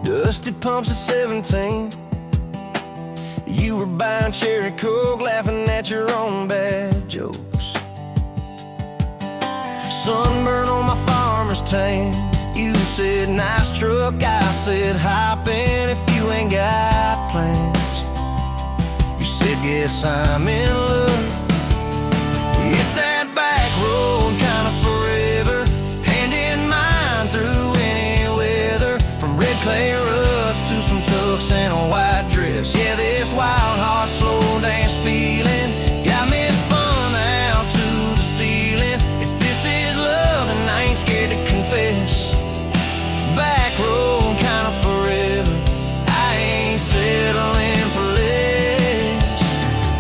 Dusty pumps at 17. You were buying cherry coke, laughing at your own bad jokes. Sunburn on my farmer's tan. You said nice truck, I said hop in if you ain't got plans. You said guess I'm in love. It's that back road kind of forever, hand in mine through any weather. From red clay ruts to some tux and a white dress. Yeah, this wild heart slow dance feeling got me spun out to the ceiling. If this is love, then I ain't scared to confess. Back road kind of forever, I ain't settling for less.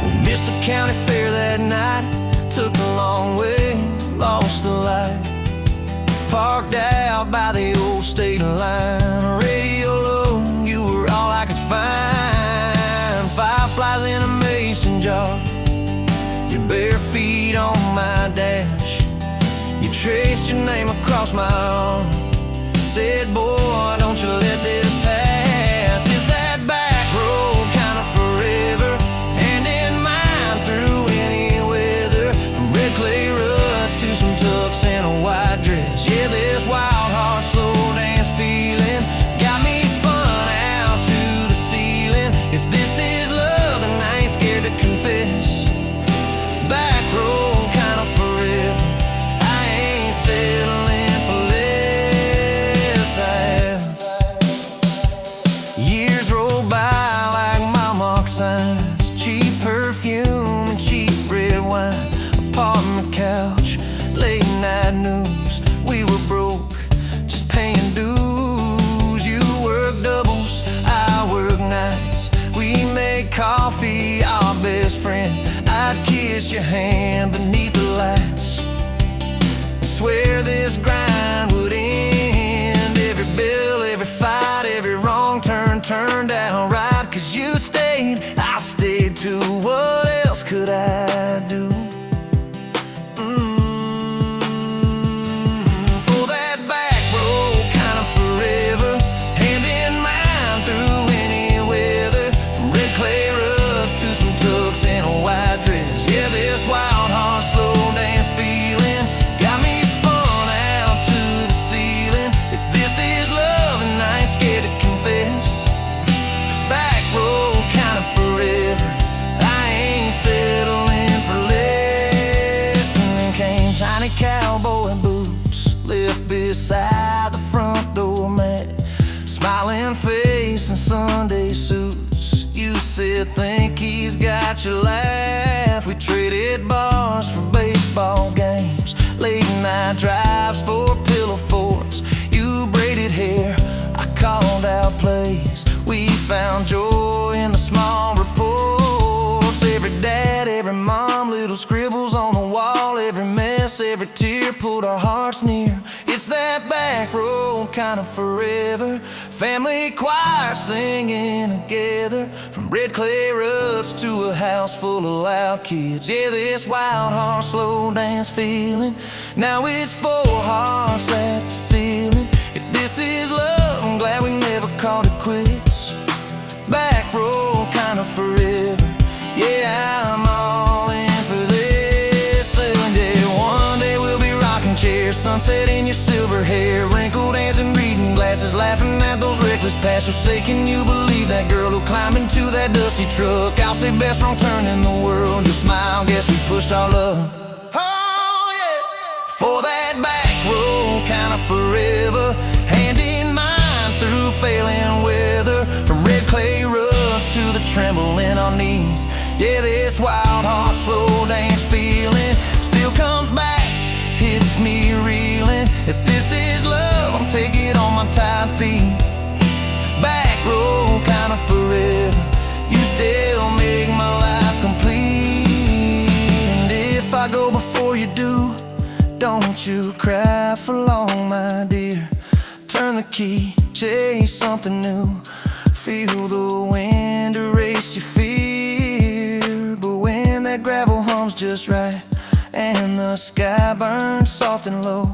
We missed the county fair that night, took the long way, lost the light. Parked out by the old state line, radio low, you were all I could find. Fireflies in a mason jar, your bare feet on my dash. You traced your name across my arm, said, boy, don't you let this pass. It's that back road kind of forever, hand in mine through any weather. From red clay ruts to some tux and a white dress. Yeah, this wild heart slow dance feeling got me spun out to the ceiling. If this is love, then I ain't scared to confess. Back road kind of forever, I ain't settling for less. Years roll by like mile mark signs, cheap perfume and cheap red wine, apartment couch, late night news. We were broke, just paying dues. You work doubles, I work nights. We made coffee our best friend. I'd kiss your hand beneath the lights, swear this grind would end. Every bill, every fight, every wrong turn turned out right. Cause you stayed, I stayed too. What else could I do? For that back road kind of forever, hand in mine through any weather. From red clay ruts to some tux and a white dress. Yeah, this wild heart slow dance feeling got me spun out to the ceiling. If this is love, then I ain't scared to confess. Back road kind of forever, I ain't settling for less. And then came tiny cowboy boots, left beside the front door mat, smiling face and Sunday suits. You said think he's got your laugh. We traded bars for baseball games, late night drives for pillow forts. You braided hair, I called out plays. We found joy in the small reports. Every dad, every mom, little scribbles on the wall. Every mess, every tear pulled our hearts near. It's that back road kind of forever, family choir singing together. From red clay ruts to a house full of loud kids. Yeah, this wild heart slow dance feeling, now it's four hearts at the ceiling. If this is love, I'm glad we never called it quits. Back road kind of forever, yeah, I'm all in for this. And yeah, one day we'll be rocking chairs, sunset in your silver hair, wrinkled hands and reading glasses, laughing at those reckless past. So say, can you believe that girl who climbed into that dusty truck? I'll say best wrong turn in the world. You smile, guess we pushed our love. Oh yeah, for that back road kind of forever, hand in mine through failing weather. From red clay ruts to the tremble in our knees. Yeah, this wild heart slow dance feeling still comes back, hits me reeling. If this is love, I'll take it on my tired feet. Back road kind of forever, you still make my life complete. And if I go before you do, don't you cry for long, my dear. Turn the key, chase something new, feel the wind erase your fear. But when that gravel hums just right and the sky burns soft and low,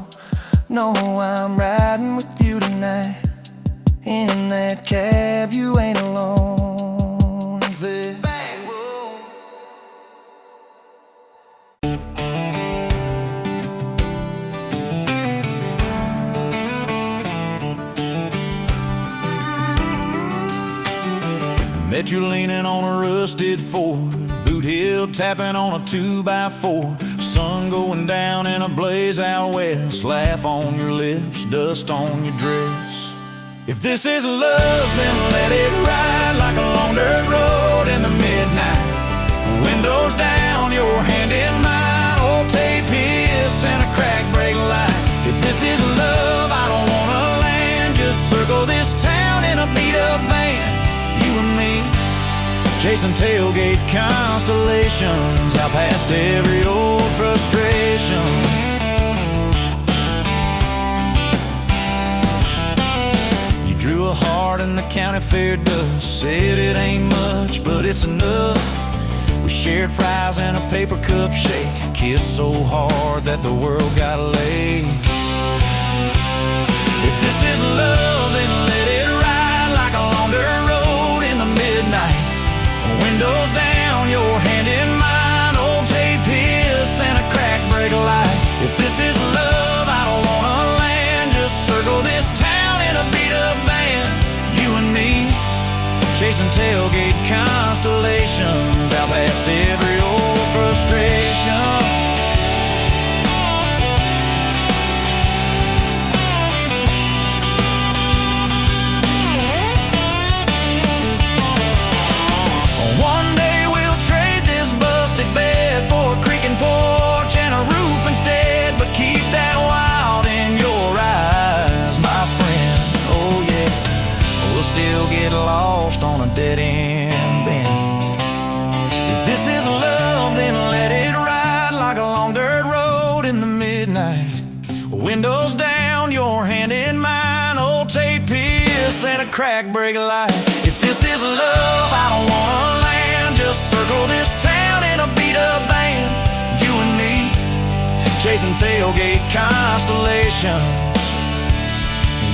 know I'm riding with you tonight in that that cab, you ain't alone. And said, back road. Met you leaning on a rusted Ford, boot heel tapping on a 2x4. Sun going down in a blaze out west, laugh on your lips, dust on your dress. If this is love, then let it ride like a long dirt road in the midnight. Windows down, your hand in mine, old tape hiss and a crack brake light. If this is love, I don't wanna land, just circle this town in a beat-up van. You and me, chasing tailgate constellations, out past every old frustration. You drew a heart in the county fair dust, said it ain't much, but it's enough. We shared fries and a paper cup shake, kissed so hard that the world got laid. If this is love, then let it ride like a long dirt road in the midnight. Windows down, your hand in mine, old tape hiss and a crack brake light. If this is love, I don't wanna land, just circle this town in a beat-up van. You and me, chasing tailgate constellations, out past every old frustration. Lost on a dead-end bend. If this is love, then let it ride like a long dirt road in the midnight. Windows down, your hand in mine, old tape hiss and a crack brake light. If this is love, I don't wanna land, just circle this town in a beat-up van. You and me, chasing tailgate constellations.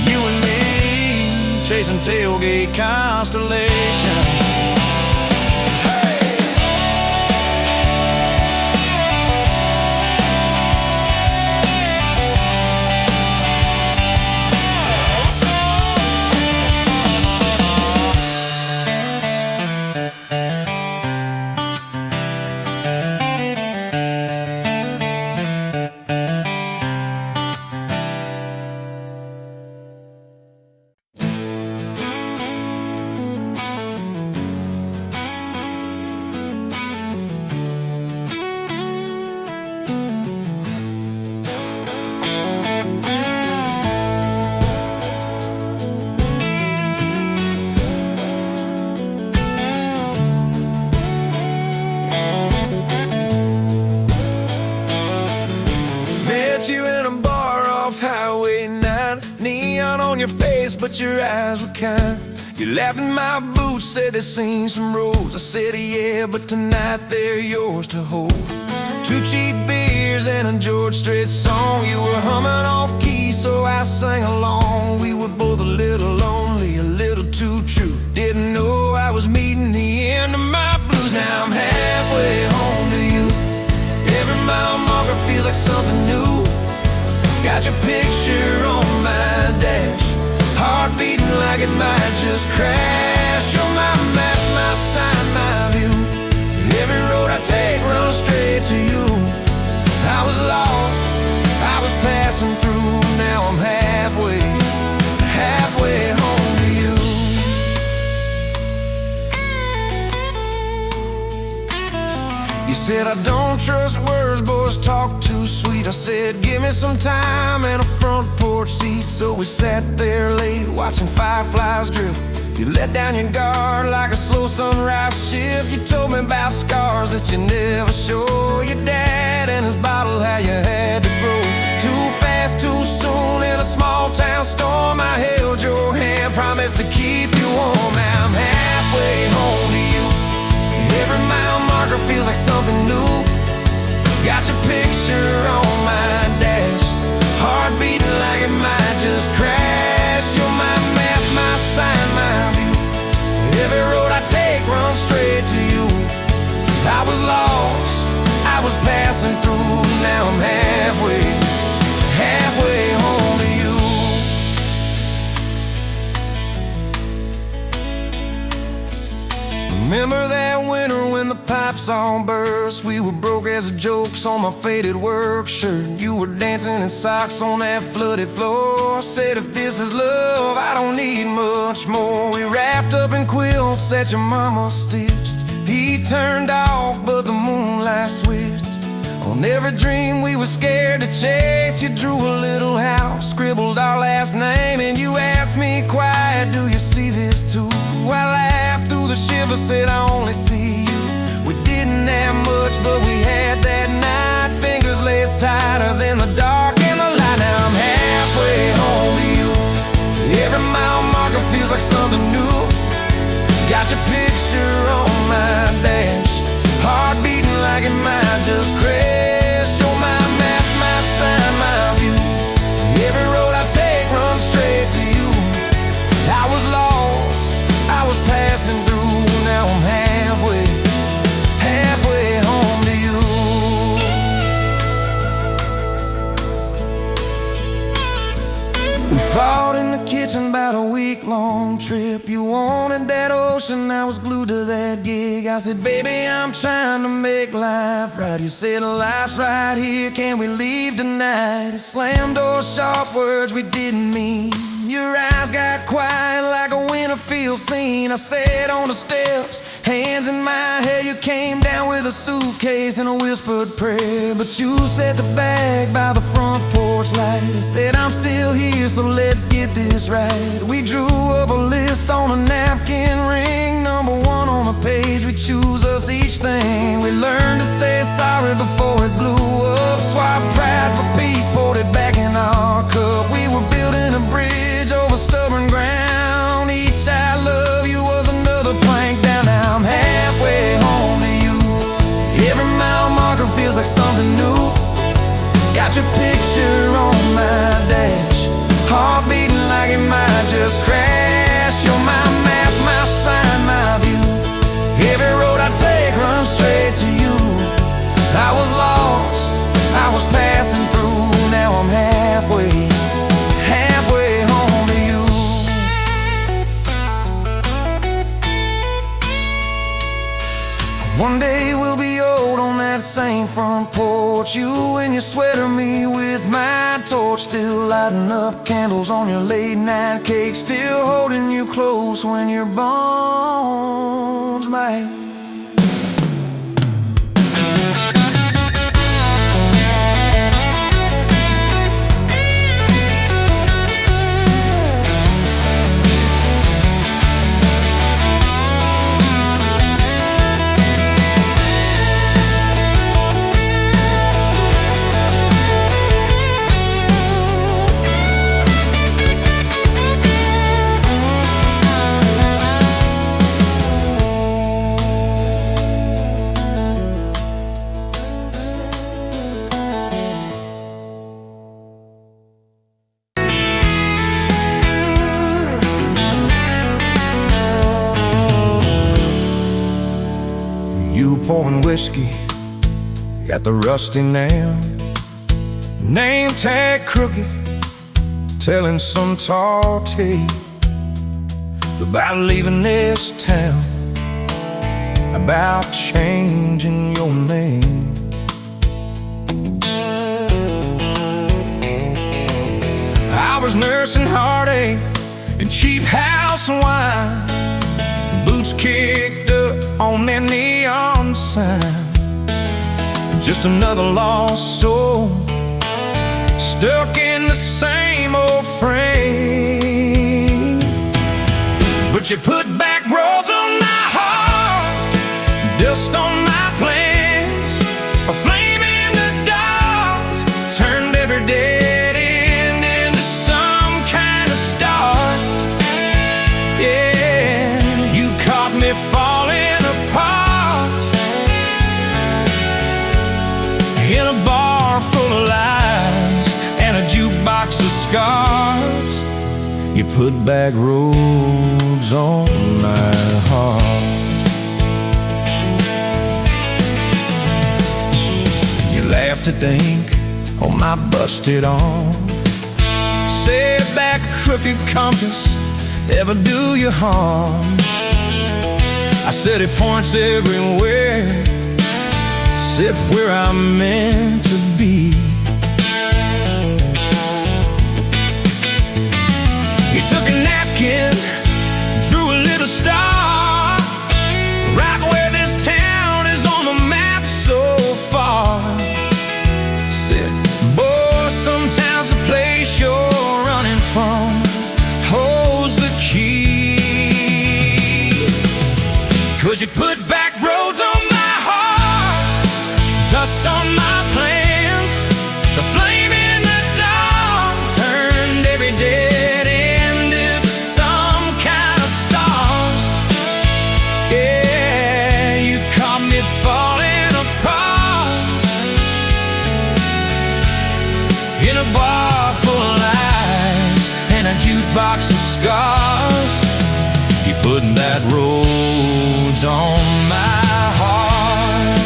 You and me, chasing tailgate constellations. You in a bar off Highway 9, neon on your face, but your eyes were kind. You laughed in my boots, said they've seen some roads. I said yeah, but tonight they're yours to hold. 2 cheap beers and a George Strait song. You were humming off key, so I sang along. We were both a little lonely, a little too true. Didn't know I was meeting the end of my blues. Now I'm halfway home to you. Every mile marker feels like something new. Got your picture on my dash, heart beating like it might just crash. You're my map, my sign, my view. Every road I take runs straight to you. I was lost, I was passing through. Now I'm halfway home to you. You said I don't trust words, boys talk too sweet. I said give me some time and a front porch seat. So we sat there late watching fireflies drift. You let down your guard like a slow sunrise shift. You told me about scars that you never show. Your dad and his bottle, how you had to grow too fast, too soon in a small town storm. I held your hand, promised to keep you warm. Now I'm halfway home to you. Every mile marker feels like something new. Got your picture on my dash, heart beating like it might just crash. You're my map, my sign, my Remember that winter when the pipes all burst? We were broke as the jokes on my faded work shirt. You were dancing in socks on that flooded floor. I said, if this is love, I don't need much more. We wrapped up in quilts that your mama stitched. Heat turned off, but the moonlight switched. On every dream we were scared to chase, you drew a little house, scribbled our last name, and you asked me quiet, do you see this too? I laughed through the shiver, said I only see you. We didn't have much, but we had that night. Fingers laced tighter than the dark and the light. Now I'm halfway home to you. Every mile marker feels like something new. Got your picture on my dash, heart beating like it might just crash. You're my map, my sign, my view. Every road I take runs straight to you. I was lost, I was passing through. Now I'm halfway home to you. We fought in the kitchen about a week-long trip. You wanted that ocean, I was glued to that gig. I said, baby, I'm trying to make life right. You said, life's right here, can we leave tonight? It slammed doors, sharp words we didn't mean. Your eyes got quiet like a winter field scene. I sat on the steps, hands in my hair. You came down with a suitcase and a whispered prayer. But you set the bag by the front porch light and said, I'm still here, so let's get this right. We drew up a list on a napkin ring, number one on the page. We choose us each thing. We learned to say sorry before it blew up. Swap pride for peace, poured it back in our cup. We were building a bridge over stubborn ground. Each I love you was another plank down. Now I'm halfway home to you. Every mile marker feels like something new. Got your picture on my dash, heart beating like it might just crash. You're my map, my sign, my view. Every road I take runs straight to you. I was lost, I was passing through. Now I'm halfway home to you. One day we'll be old on that same front porch. You in your sweater, me with my torch. Still lighting up candles on your late night cake. Still holding you close when your bones might. You pouring whiskey, got the rusty nail, name tag crooked, telling some tall tale about leaving this town, about changing your name. I was nursing heartache and cheap house wine, boots kicked up on that neon sign. Just another lost soul, stuck in the same old frame. But you put back roads on my heart, dust on my plans, a flame in the dark, turned every dead end into some kind of start. Yeah, you caught me falling apart in a bar full of lies and a jukebox of scars. You put back roads on my heart. You laughed to think on my busted arm, said that crooked compass never do you harm. I said it points everywhere except where I'm meant to be. He took a napkin, drew a little star, right where this town is on the map so far. Said, boy, sometimes the place you're running from holds the key. Could you put back roads on my heart, dust on my plans? The flame in the dark turned every dead end into some kind of star. Yeah, you caught me falling apart in a bar full of lies and a jukebox of scars. You put that roads on my heart.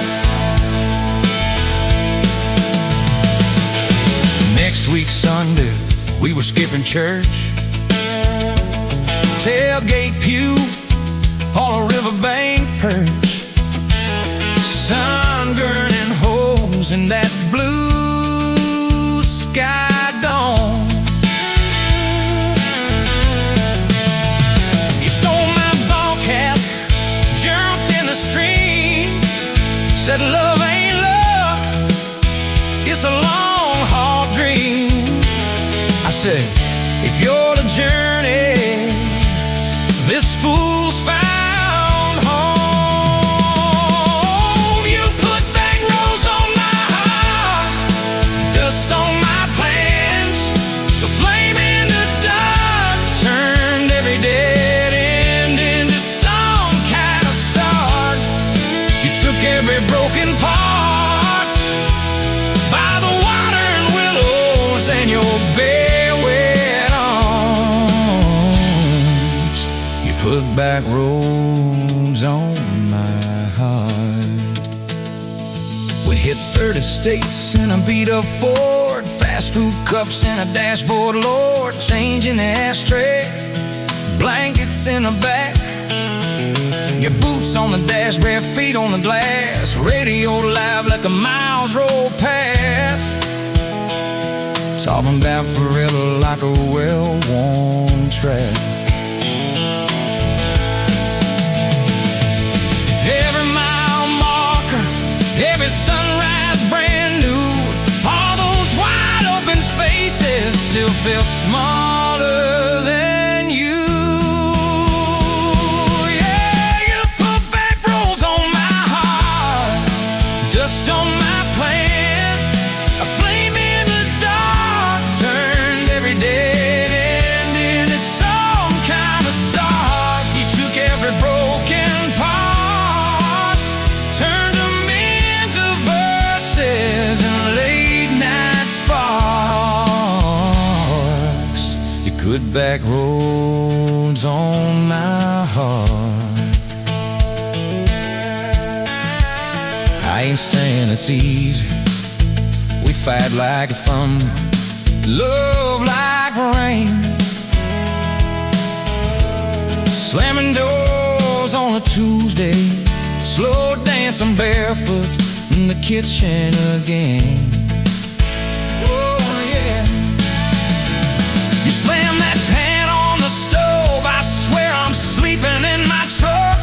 Next week Sunday, we were skipping church, tailgate pew on a riverbank perch, sun burning holes in that blue sky dome. You stole my ball cap, jumped in the stream, said love ain't love, it's a long haul dream. I said, if you're the journey, this fool's found home. You put back roads on my heart, dust on my plans. The flame in the dark turned every dead end into some kind of start. You took every broken part by the water and willows and your bare wet arms. You put back roads on my heart. We hit 30 states in a beat-up Ford, fast food cups in a dashboard, Lord, change in the ashtray, blankets in the back, your boots on the dash, bare feet on the glass, radio live like a miles roll past, talking about forever like a well-worn track. Every mile marker, every sunrise brand new, all those wide open spaces still felt smaller than you. Yeah, you put back roads on my heart, dust on my plans. A flame in the dark turned every dead end into some kind of start. You took every broken part, turned them into verses and late night sparks. You put back roads on my heart. I ain't saying it's easy. We fight like thunder, love like rain, slamming doors on a Tuesday, slow dancing barefoot in the kitchen again. Oh yeah. You slam that pan on the stove, I swear I'm sleeping in my truck.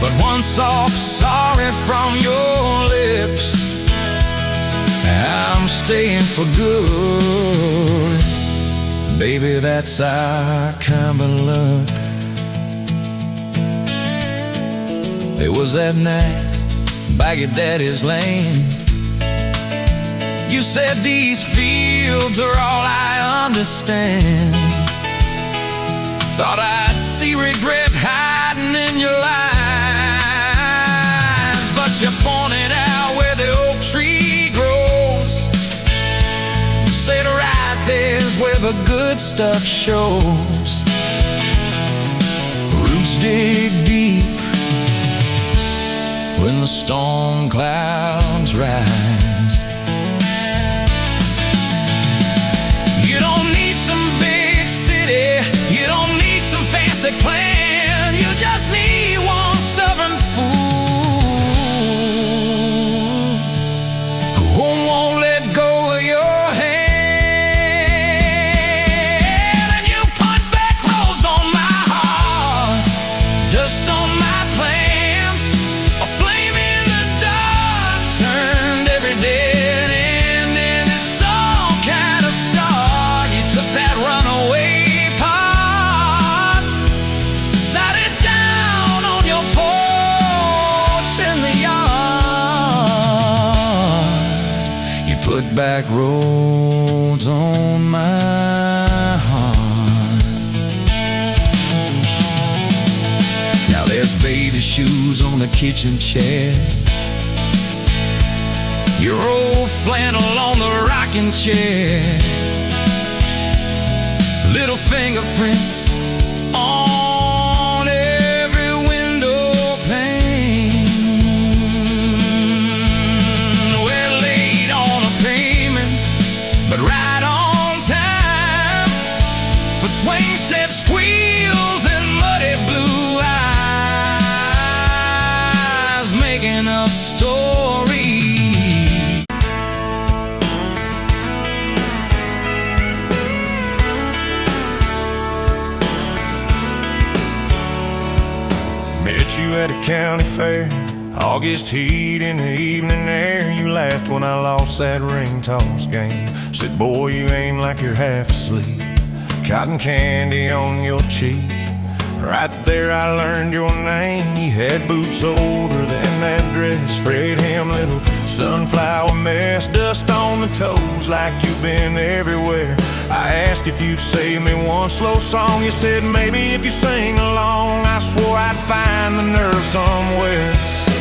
But one soft sorry from your lips, I'm staying for good. Baby, that's our kind of luck. It was that night by your daddy's land. You said these fields are all I understand. Thought I'd see regret hiding in your eyes, but you pointed out where the oak tree grows. Said right there's where the good stuff shows. Roots dig deep when the storm clouds rise. You don't need some big city, you don't need some fancy plan, you just need one back roads on my heart. Now there's baby shoes on the kitchen chair, your old flannel on the rocking chair, little fingerprints on every window pane. We're late on a payment, but right on time for swing set squeals and muddy blue eyes, making up stories. Met you at a county fair, August heat in the evening air. You laughed when I lost that ring toss game. Said, boy, you ain't like you're half asleep. Cotton candy on your cheek. Right there I learned your name. You had boots older than that dress, frayed hem, little sunflower mess, dust on the toes like you've been everywhere. I asked if you'd save me one slow song. You said maybe if you sing along. I swore I'd find the nerve somewhere.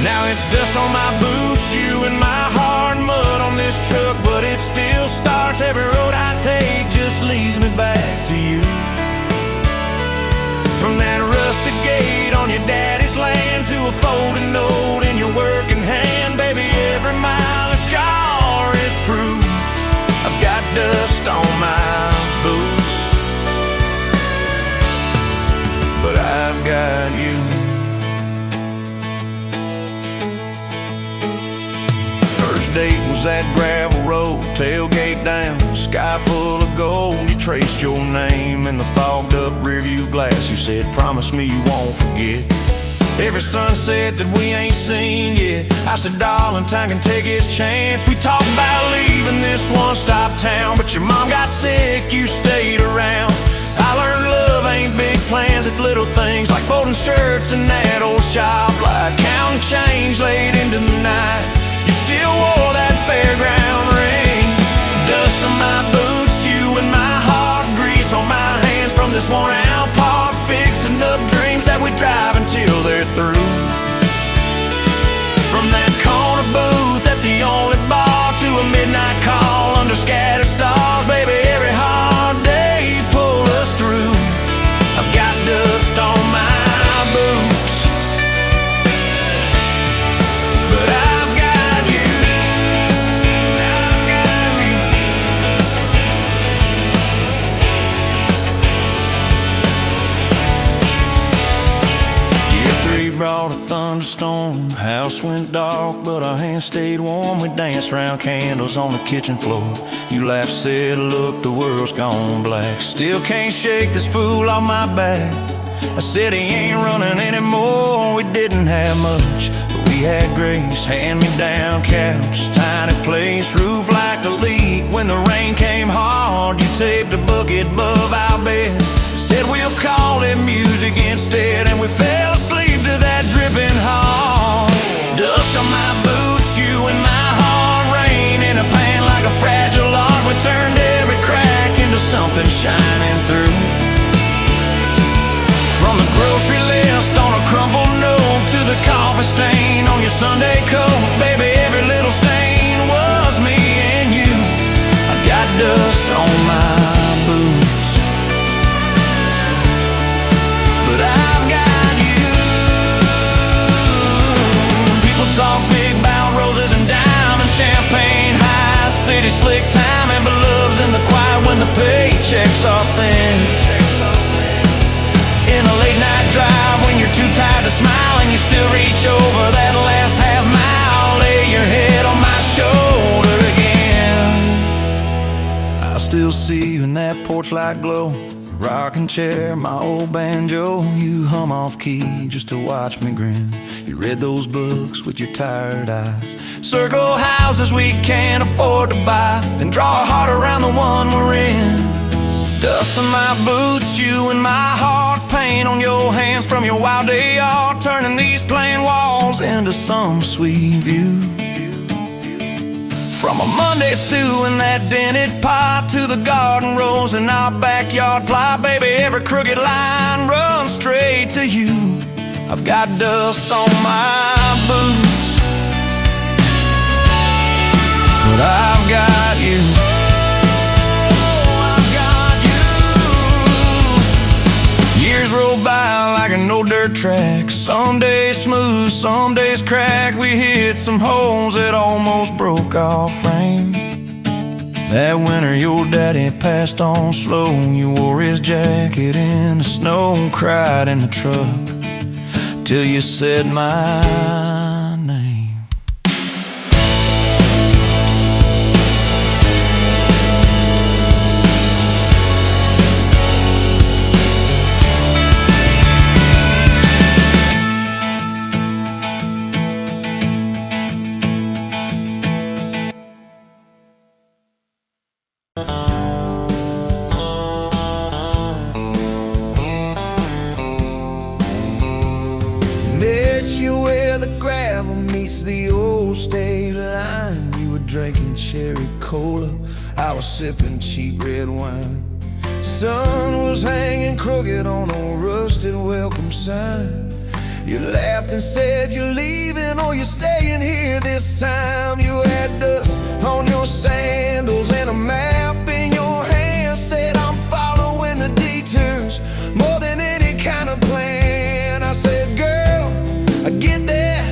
Now it's dust on my boots, you and my heart, mud on this truck, but it still starts. Every road I take just leads me back to you. From that rusted gate on your daddy's land to a folded note in your working hand, baby, every mile and scar is proof I've got dust on my boots, but I've got you. First date was that gravel road, tailgate down, sky full of gold. You traced your name in the fogged up rearview glass. You said, promise me you won't forget every sunset that we ain't seen yet. I said, darling, time can take its chance. We talked about leaving this one-stop town, but your mom got sick, you stayed around. I learned love ain't big plans, it's little things like folding shirts in that old shop, like counting change late into the night. You still wore that fairground ring. Dust on my boots, you and my heart, grease on my hands from this worn-out park, fixing up dreams that we drive until they're through. From that corner booth at the only bar to a midnight call under scattered stars, baby, every hard day pull us through. I've got dust on my boots, but I've got you. I've got you. Year 3 brought a thunderstorm. House went dark, but our hands stayed warm. We danced round candles on the kitchen floor. You laughed, said, look, the world's gone black. Still can't shake this fool off my back. I said he ain't running anymore. We didn't have much, but we had grace. Hand-me-down couch, tiny place, roof like a leak. When the rain came hard, you taped a bucket above our bed. Said we'll call it music instead, and we fell asleep to that dripping heart. Dust on my boots, you and my heart, rain in a pan like a fragile art. We turned every crack into something shining through. From the grocery list on a crumpled note to the coffee stain on your Sunday coat, baby, every little stain was me and you. I got dust on my boots, but I've got you. People talk big about roses and diamonds, champagne, high city slick time, and beloves in the quiet when the paychecks are thin. In a late night drive when you're too tired to smile and you still reach over that last half mile, lay your head on my shoulder again. I still see you in that porch light glow, rocking chair, my old banjo. You hum off key just to watch me grin. You read those books with your tired eyes, circle houses we can't afford to buy, then draw a heart around the one we're in. Dust on my boots, you and my heart, paint on your hands from your wild day art, turning these plain walls into some sweet view. From a Monday stew in that dented pot to the garden rose in our backyard plot, baby, every crooked line runs straight to you. I've got dust on my boots, but I've got you. Oh, I've got you. Years roll by like an old dirt track. Some days smooth, some days crack. We hit some holes that almost broke our frame. That winter your daddy passed on slow. You wore his jacket in the snow and cried in the truck till you said my name. Met you where the gravel meets the old state line. You were drinking cherry cola, I was sipping cheap red wine. Sun was hanging crooked on a rusted welcome sign. You laughed and said you're leaving or you're staying here this time. You had dust on your sandals and a map in your hand. Said I'm following the detours more than any kind of plan. I said, girl, I get that,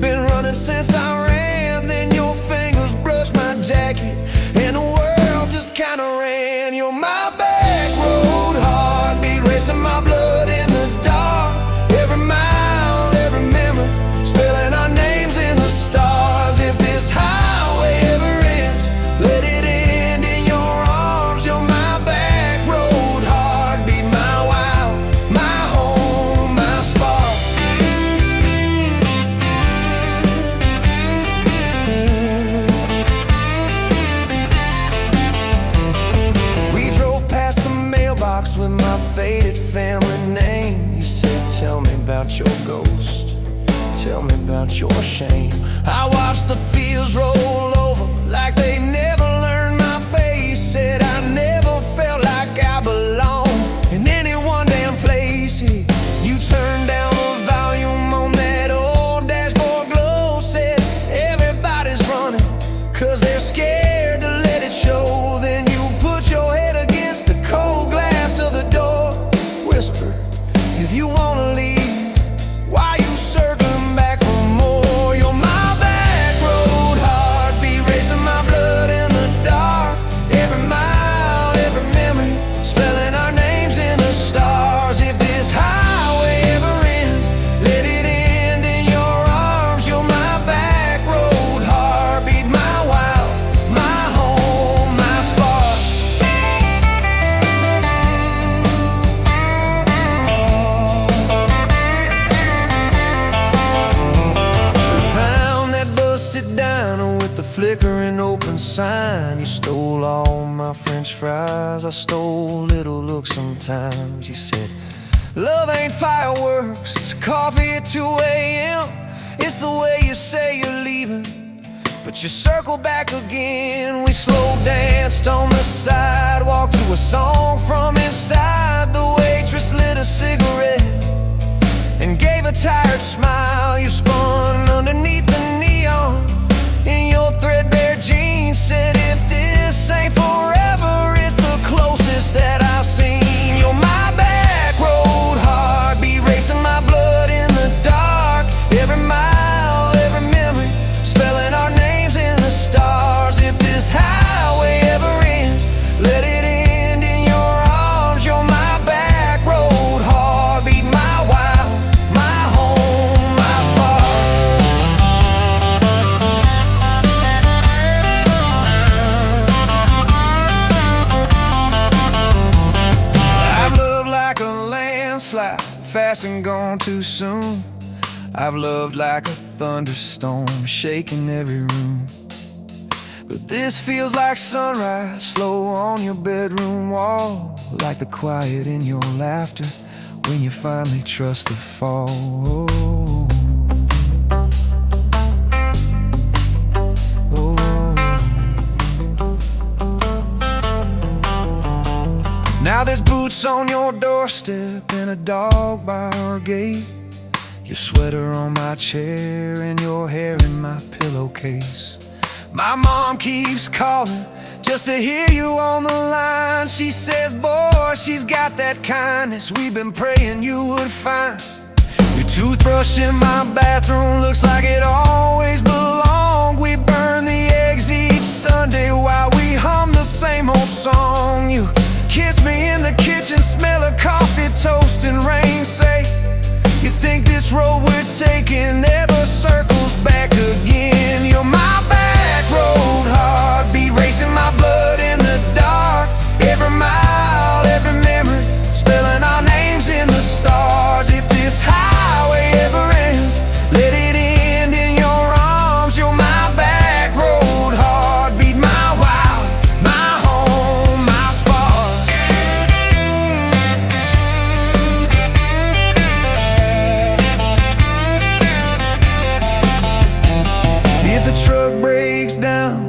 been running since I ran. Then your fingers brushed my jacket and the world just kinda ran. You're my back road heartbeat, racing my blood in the dark. Every mile, every memory, spelling our names in the stars. If this highway ever ends, let it end in your arms. You're my back road heartbeat, my wild, my home, my spark. We drove past the mailbox with my faded family name. You said, tell me about your ghost, tell me about your shame. I watched the fields roll over like they never learned my face. Said I never felt like I belonged in any one damn place. You turned down the volume on that old dashboard glow. Said everybody's running 'cause they're scared to let it show. Then you put your head against the cold glass of the door. Whisper, if you wanna leave, why you circling back for more? You're my back road heartbeat, racing my blood in the dark. Every mile, every memory, spelling our names in the stars. If this highway ever ends, let it end in your arms. You're my back road heartbeat, my wild, my home, my spark. We found that busted diner with the flickering open sign. You stole all my French fries, I stole little looks sometimes. You said, love ain't fireworks, it's coffee at 2 a.m. It's the way you say you're leaving, but you circle back again. We slow danced on the sidewalk to a song from inside. The waitress lit a cigarette and gave a tired smile. You spun underneath the neon in your threadbare jeans. Said if this ain't forever, it's the closest that I've seen. You're my back road heartbeat, racing my blood in the dark. Every mile, every memory, spelling our names in the stars. If this highway ever ends, let it end in your arms. You're my back road heartbeat, my wild, my home, my spark. I've loved like a landslide, fast and gone too soon. I've loved like a thunderstorm, shaking every room. But this feels like sunrise, slow on your bedroom wall. Like the quiet in your laughter when you finally trust the fall. Oh. Now there's boots on your doorstep and a dog by our gate, your sweater on my chair and your hair in my pillowcase. My mom keeps calling just to hear you on the line. She says, boy, she's got that kindness we've been praying you would find. Your toothbrush in my bathroom looks like it always belonged. We burn the eggs each Sunday while we hum the same old song. You kiss me in the kitchen, smell of coffee, toast, and rain. Say, you think this road we're taking never circles back again. You're my back road heartbeat, racing my blood in the dark. Every mile, every memory, spelling our names in the stars. If this highway ever ends, let it end in your arms. You're my back road heartbeat, my wild, my home, my spark. If the truck breaks down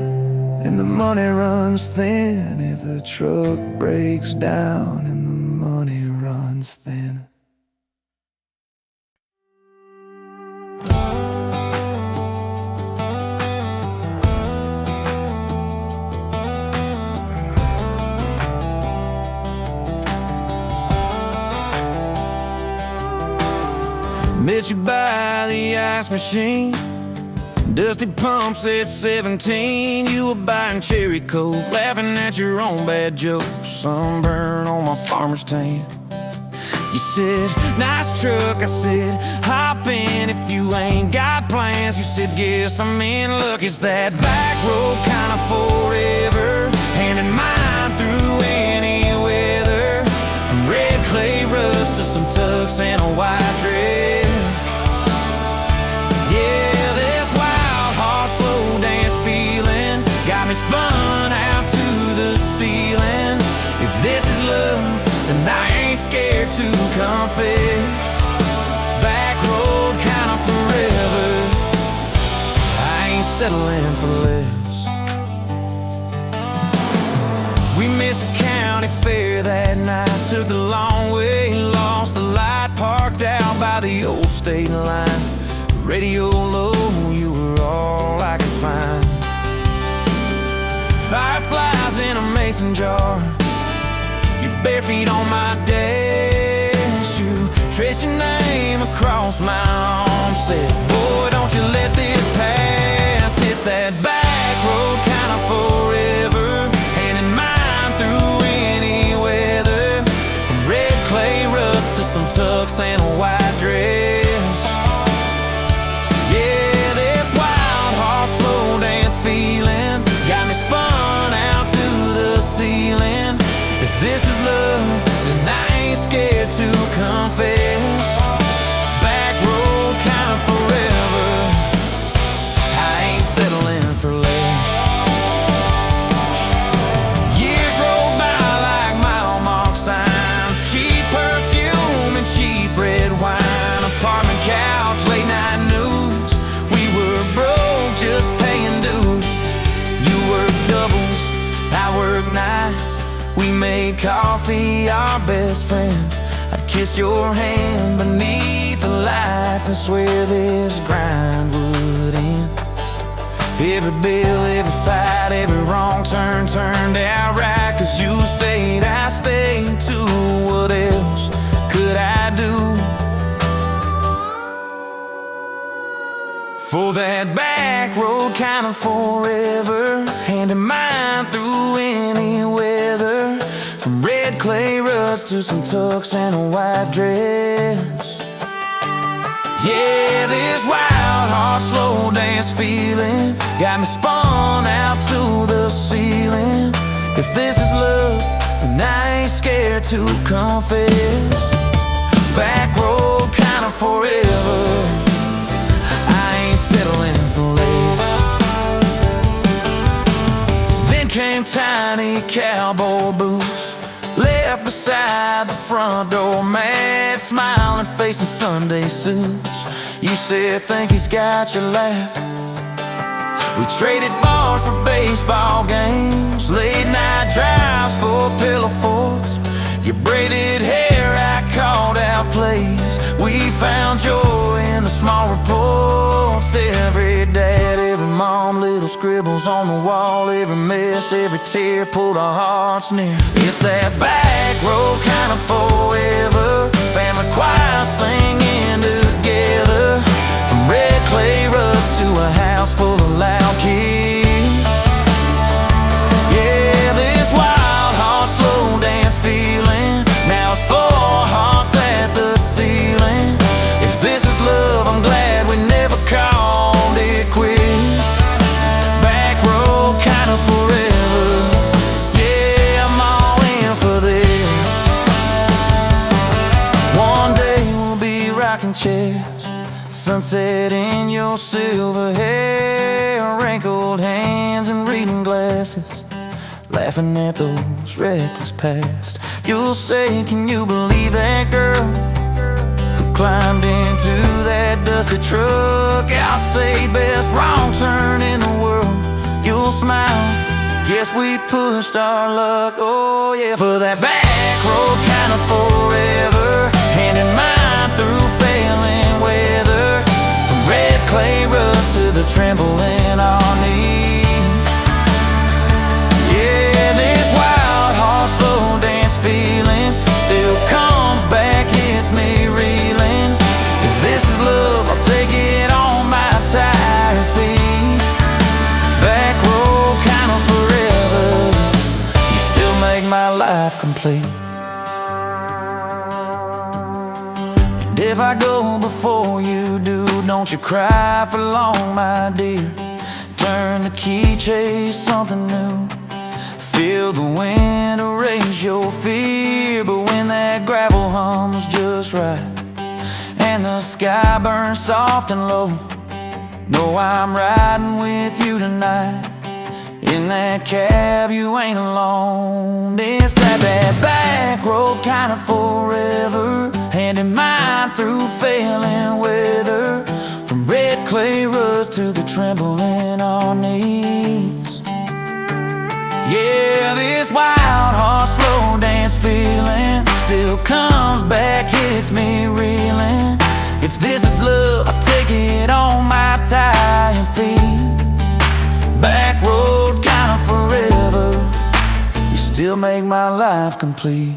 and the money runs thin, if the truck breaks down and the money runs thin. Met you by the ice machine, dusty pumps at 17. You were buying cherry coke, laughing at your own bad jokes. Sunburn on my farmer's tan. You said, nice truck. I said, hop in if you ain't got plans. You said, guess I'm in luck. It's that back road kind of forever, hand in mine through any weather. From red clay rust to some tux and a white dress. Yeah, this wild horse slow dance feeling got me spun out to the ceiling. If this is love, then I ain't scared to confess. Back road kind of forever, I ain't settling for less. We missed the county fair that night, took the long way, lost the light, parked out by the old state line. Radio low, you were all I could find. Fireflies in a mason jar, your bare feet on my dash. You traced your name across my arm, said, boy, don't you let this pass. It's that back road kind of forever, hand in mine through any weather. From red clay rust to some tux and a white dress. Yeah, this wild horse slow dance feeling got me spun out to the ceiling. If this is love, then I ain't scared to confess. Back road kind of forever, I ain't settling for less. Years roll by like mile mark signs, cheap perfume and cheap red wine, apartment couch, late night news. We were broke, just paying dues. You work doubles, I work nights. We made coffee our best friend. I'd kiss your hand beneath the lights and swear this grind would end. Every bill, every fight, every wrong turn turned out right. 'Cause you stayed, I stayed too. What else could I do? For that back road kind of forever, hand in mine through any weather. From red clay ruts to some tux and a white dress. Yeah, this wild horse slow dance feeling got me spun out to the ceiling. If this is love, then I ain't scared to confess. Back road kind of forever, I ain't settling for less. Then came tiny cowboy boots, left beside the front door, mad, smiling face in Sunday suits. You said, think he's got your lap. We traded bars for baseball games, late night drives for pillow forts. Your braided hair, I called out plays. We found joy in the small reports. Every dad, every mom, little scribbles on the wall. Every mess, every tear pulled our hearts near. It's that back road kind of forever. Family choir singing together. From red clay rugs to a house full of loud kids. Yeah, this wild heart slow dance feeling. Now it's 4 hearts at the ceiling. If this is love, I'm glad we never called it quits. Back road kind of forever. Yeah, I'm all in for this. One day we'll be rocking chairs, sunset in your silver hair, wrinkled hands and reading glasses, laughing at those reckless past. You'll say, can you believe that girl who climbed into that dusty truck? I'll say, best wrong turn in the world. You'll smile, guess we pushed our luck. Oh yeah, for that back road kind of forever. Hand in mine through failing weather. From red clay rugs to the tremble in our knees. Yeah, this wild heart slow dance feeling still comes back, hits me reeling. If this is love, I'll take it on my tired feet. Back road kind of forever. You still make my life complete. And if I go before you do, don't you cry for long, my dear. Turn the key, chase something new. Feel the wind erase your fear. But when that gravel hums just right and the sky burns soft and low, know I'm riding with you tonight. In that cab you ain't alone. It's that back road kind of forever. Hand in mine through failing weather. From red clay rugs to the tremble in our knees. Yeah, this wild heart slow dance feeling still comes back, hits me reeling. If this is love, I'll take it on my tired feet. Back road kind of forever. You still make my life complete.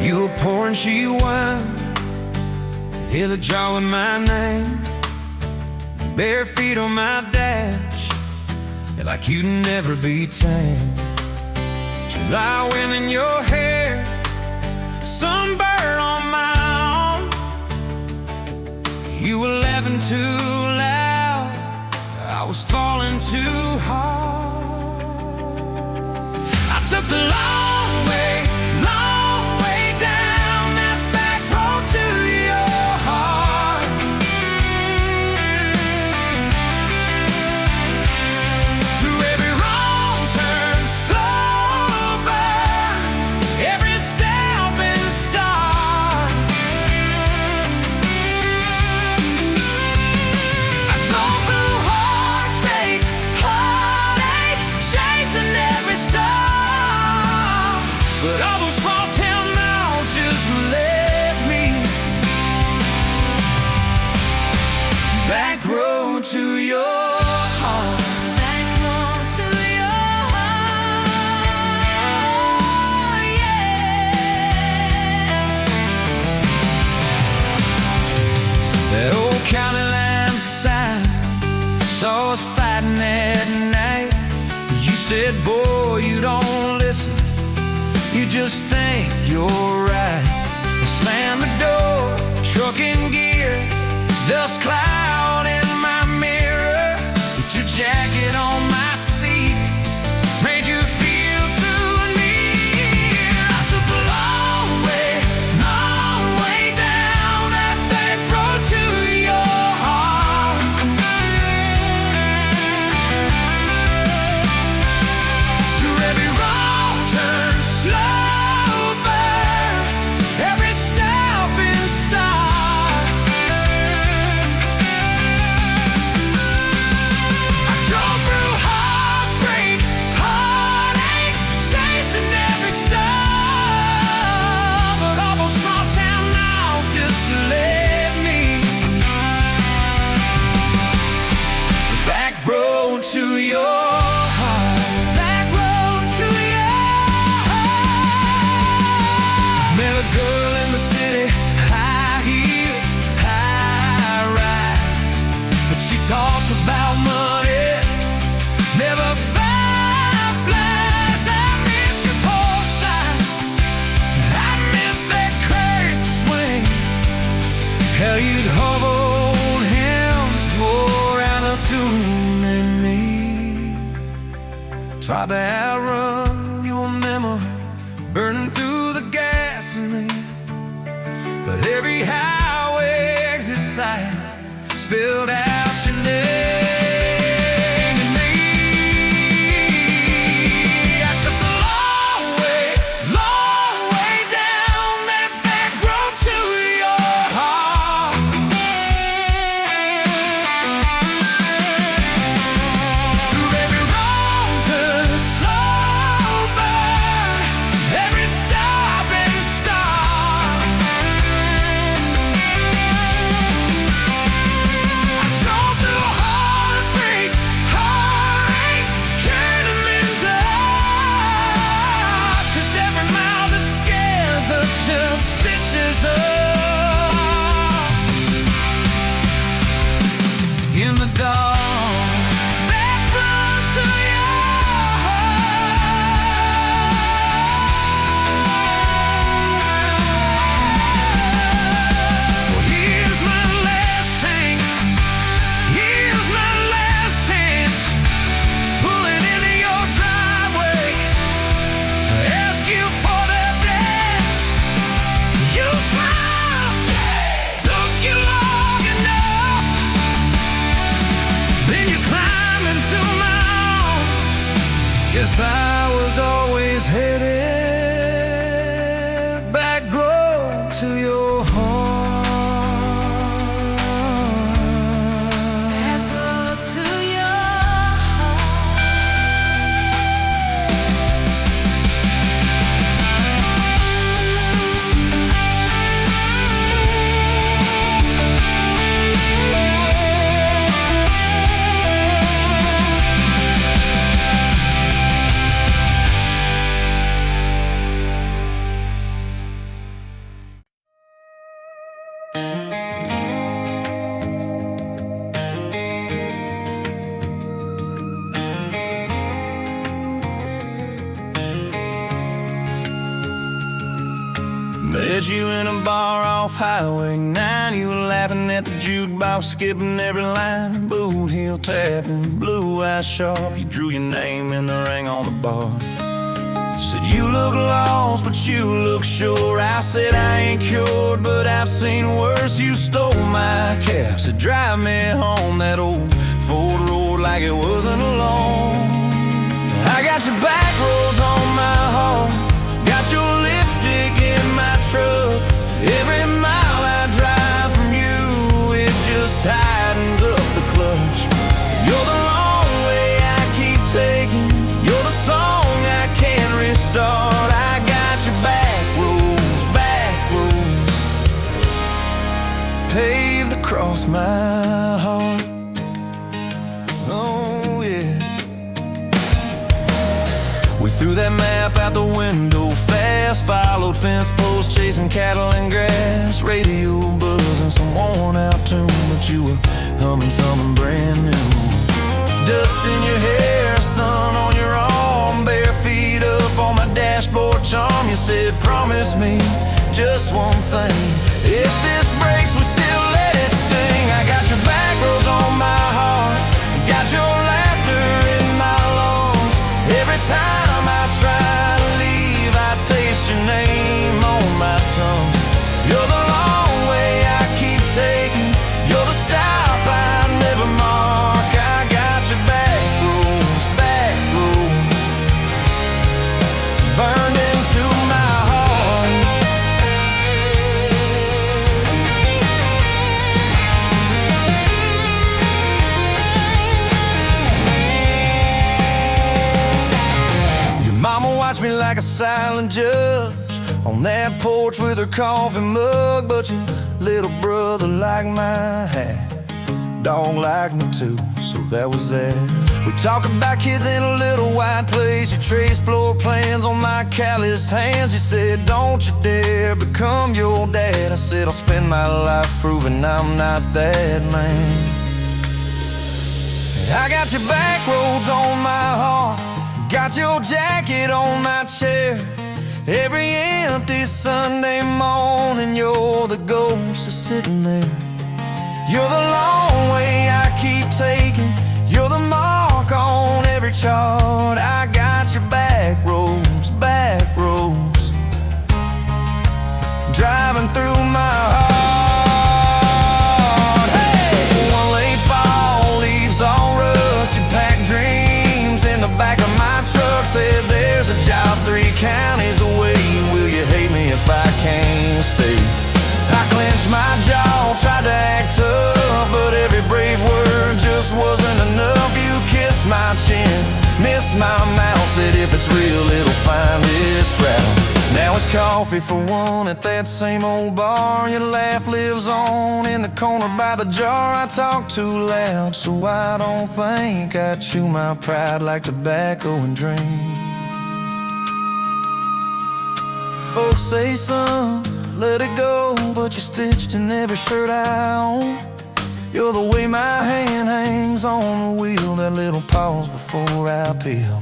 You were pouring cheap wine, hear the jar with my name, bare feet on my dash, you're like you'd never be tamed. July wind in your hair, sunburn on my arm. You were laughing too loud, I was falling too hard. I took the long way down that back road to your heart. Through every wrong turn, slow burn, every step and start. I drove through heartache, chasing every star. But all those small town miles just led me back road to your heart. Back road to your heart, yeah. That old county line sign saw us fighting at night. You said, boy, you don't listen, you just think you're right. I slammed the door, truck in gear, dust cloud in my mirror. Put your jacket on my seat, made you feel too near. I took the long way down that back road to your heart. Through every wrong turn, slow burn, every step and start. talk about money, never fireflies. I miss your porch light, I miss that curtain swing, how you'd hold hands more out of tune than me. Tried to outrun your memory, burning through the gasoline, but every highway exit sign spilled out your name and me. I took the long way down that back road to your heart. Through every wrong turn, slow burn, every stop and start. I drove through heartbreak, heartache, turning them dark. 'Cause every mile that scares us just stitches us in the dark. That road to your heart. Well, here's my last tank, here's my last chance, pulling into your driveway, ask you for that dance. You smiled, took you long enough, then you climbed into my arms. Guess I was always headed back road to your heart. Back road to your Met you in a bar off Highway 9. You were laughing at the jukebox, skipping every line. Boot heel tapping, blue eyes sharp. You drew your name in the ring on the bar. Said you look lost, but you look sure. I said I ain't cured, but I've seen worse. You stole my cab, said drive me home. That old Ford road like it wasn't alone. I got your back roads on my heart, got your lipstick in my truck. Every mile I drive from you, it just tightens up the clutch. You're the long way I keep taking, you're the song I can't restart. I got your back roads paved across my heart. Oh yeah. We threw that map out the window fast, followed fence posts, chasing cattle and grass. Radio buzzing some worn out tune, but you were humming something brand new. Dust in your hair, sun on your arm, bare feet up on my dashboard charm. You said promise me just one thing, if this breaks we still let it sting. I got your back roads on my heart, got your laughter in my lungs. Every time I try to leave, I taste your name on my tongue. You're the long way I keep taking, you're the stop I never mark. I got your back roads burned into my heart. Your mama watched me like a silent judge on that porch with her coffee mug, but your little brother liked my hat, dog liked me too, so that was that. We talk about kids in a little white place, you traced floor plans on my calloused hands. You said don't you dare become your dad. I said I'll spend my life proving I'm not that man. I got your back roads on my heart, got your jacket on my chair. Every empty Sunday morning, you're the ghost that's sitting there. You're the long way I keep taking, you're the mark on every chart. I got your back roads, driving through my heart. Hey! One late fall, leaves all rust, you pack dreams in the back of my truck. Said there's a job 3 counties away, will you hate me if I can't stay? I clenched my jaw, tried to act tough, but every brave word just wasn't enough. You kissed my chin, missed my mouth, said if it's real it'll find its route. Now it's coffee for one at that same old bar. Your laugh lives on in the corner by the jar. I talk too loud, so I don't think I chew my pride like tobacco and drink. Folks say, son, let it go, but you're stitched in every shirt I own. You're the way my hand hangs on the wheel, that little pause before I peel.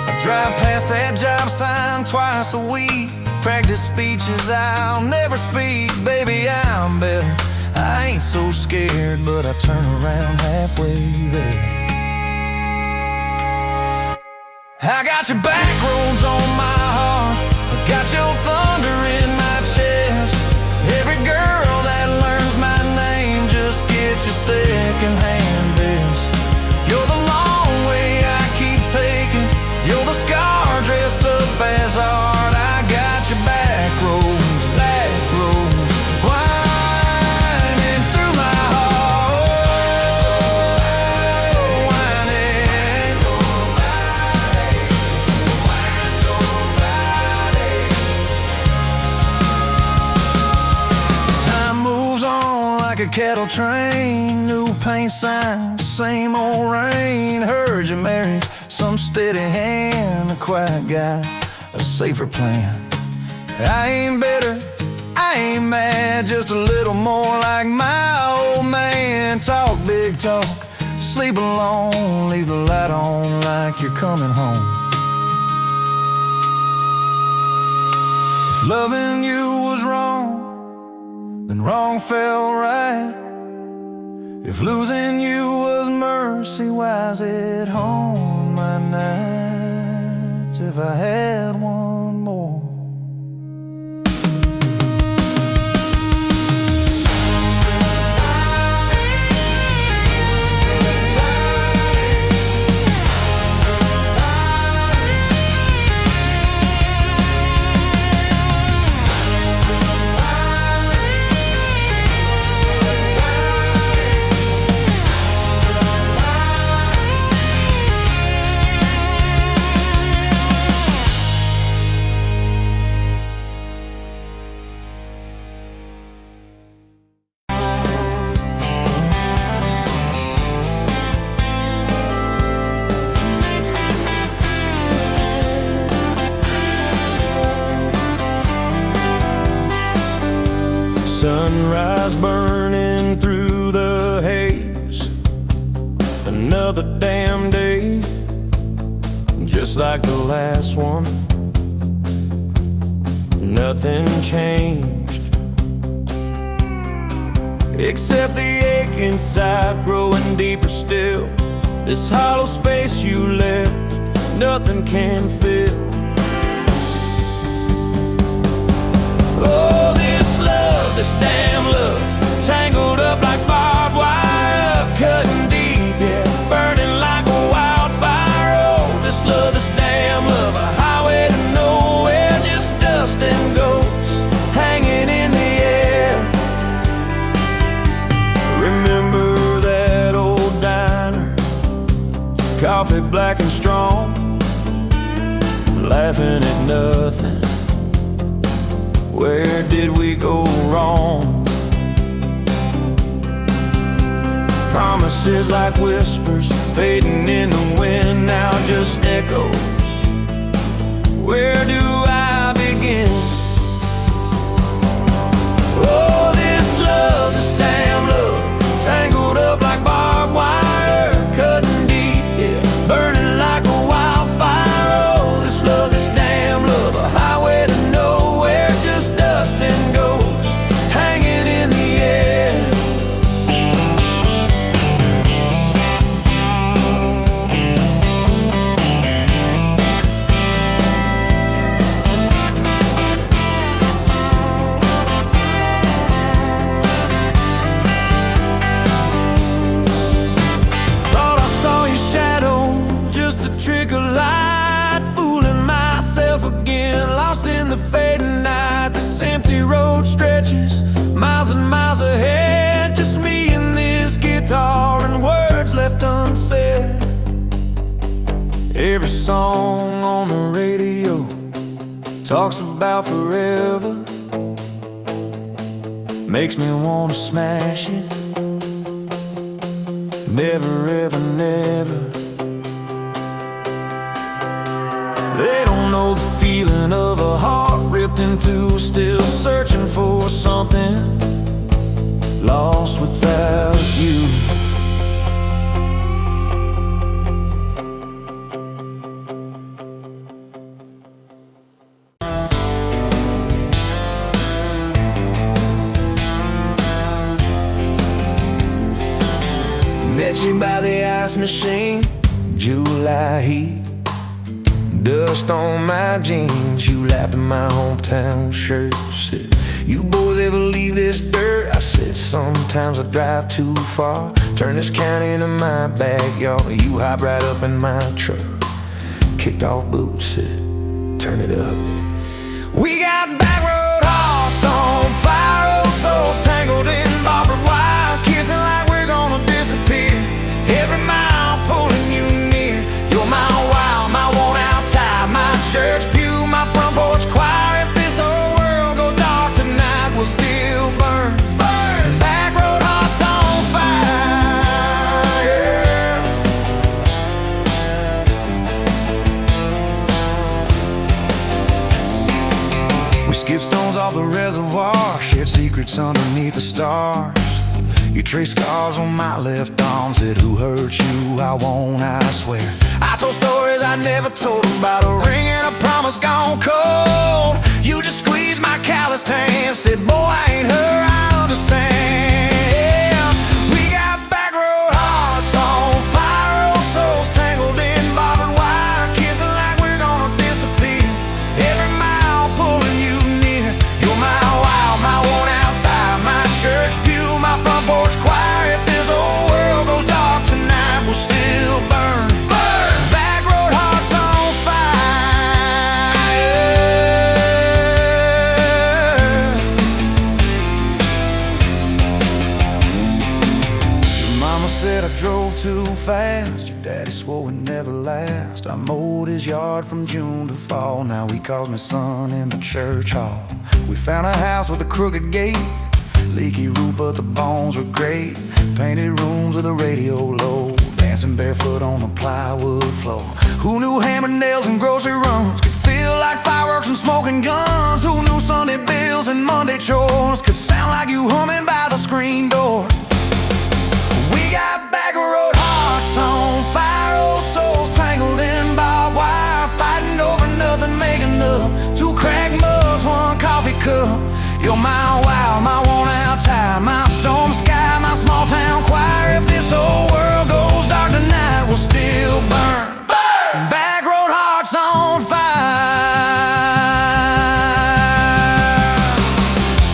I drive past that job sign twice a week, practice speeches I'll never speak. Baby, I'm better, I ain't so scared, but I turn around halfway there. I got your back roads on my heart, I got your thunder in my chest. Every girl that learns my name just gets your second-hand best. You're the long way I keep taking, you're the scar dressed up as art. I got your back roads, winding through my heart, winding. Time moves on like a cattle train, new paint signs, same old rain. Heard you married some steady hand, a quiet guy, a safer plan. I ain't bitter, I ain't mad, just a little more like my old man. Talk big talk, sleep alone, leave the light on like you're coming home. If loving you was wrong, then wrong felt right. If losing you was mercy, why's it home my nights? If I had one more. Sunrise burning through the haze, another damn day, just like the last one. Nothing changed, except the ache inside growing deeper still. This hollow space you left, nothing can fill. Oh, this damn love, tangled up like barbed wire, cutting deep, yeah, burning like a wildfire. Oh, this damn love, a highway to nowhere, just dust and ghosts hanging in the air. Remember that old diner, coffee black and strong, laughing at nothing. Where did we go wrong? Promises like whispers fading in the wind, now just echoes. Where do I begin? Oh, this damn love, tangled up like barbed wire, cutting Every song on the radio talks about forever. Makes me wanna smash it. Never, ever, never. They don't know the feeling of a heart ripped in two, still searching for something, lost without you. Met you by the ice machine, July heat, dust on my jeans. You lapped in my hometown shirt. Said, you boys ever leave this dirt? I said, sometimes I drive too far. Turn this county into my backyard. You hop right up in my truck, kicked off boots, said, turn it up. we got back road hearts on fire, old souls tangled in barbed wire, kissing like we're gonna disappear. Every mile pulling you near. You're my wild, my worn out tie, my church pew, my front porch choir. If this whole world goes dark tonight, we'll still burn. Burn. Back road hearts on fire. We skipped stones off the reservoir, shared secrets underneath the stars. You traced scars on my left arm, said, who hurt you? I won't, I swear. I told stories I never told about a ring and a promise gone cold. You just squeezed my calloused hand, said, boy, I ain't her, I understand. We got back road hearts on fire, old souls tangled in barbed wire, kissing like we're gonna disappear. Every mile pulling you near. You're my wild, my worn out tie, my church pew, my front porch choir. If this whole world goes dark tonight, we'll still burn. Burn. Back road hearts on fire. Your mama said I drove too fast. Your daddy swore we'd never last. I mowed his yard from June to fall. Now he calls me son in the church hall. We found a house with a crooked gate, leaky roof, but the bones were great. Painted rooms with a radio low, dancing barefoot on the plywood floor. Who knew hammer nails and grocery runs could feel like fireworks and smoking guns? Who knew Sunday bills and Monday chores could sound like you humming by the screen door? We got back road hearts on fire, old souls tangled in barbed wire, fighting over nothing, making up two cracked mugs, one coffee cup. You're my wild, my worn out tie, my storm sky, my small town choir. If this whole world goes dark tonight, we'll still burn. Burn. Back road hearts on fire.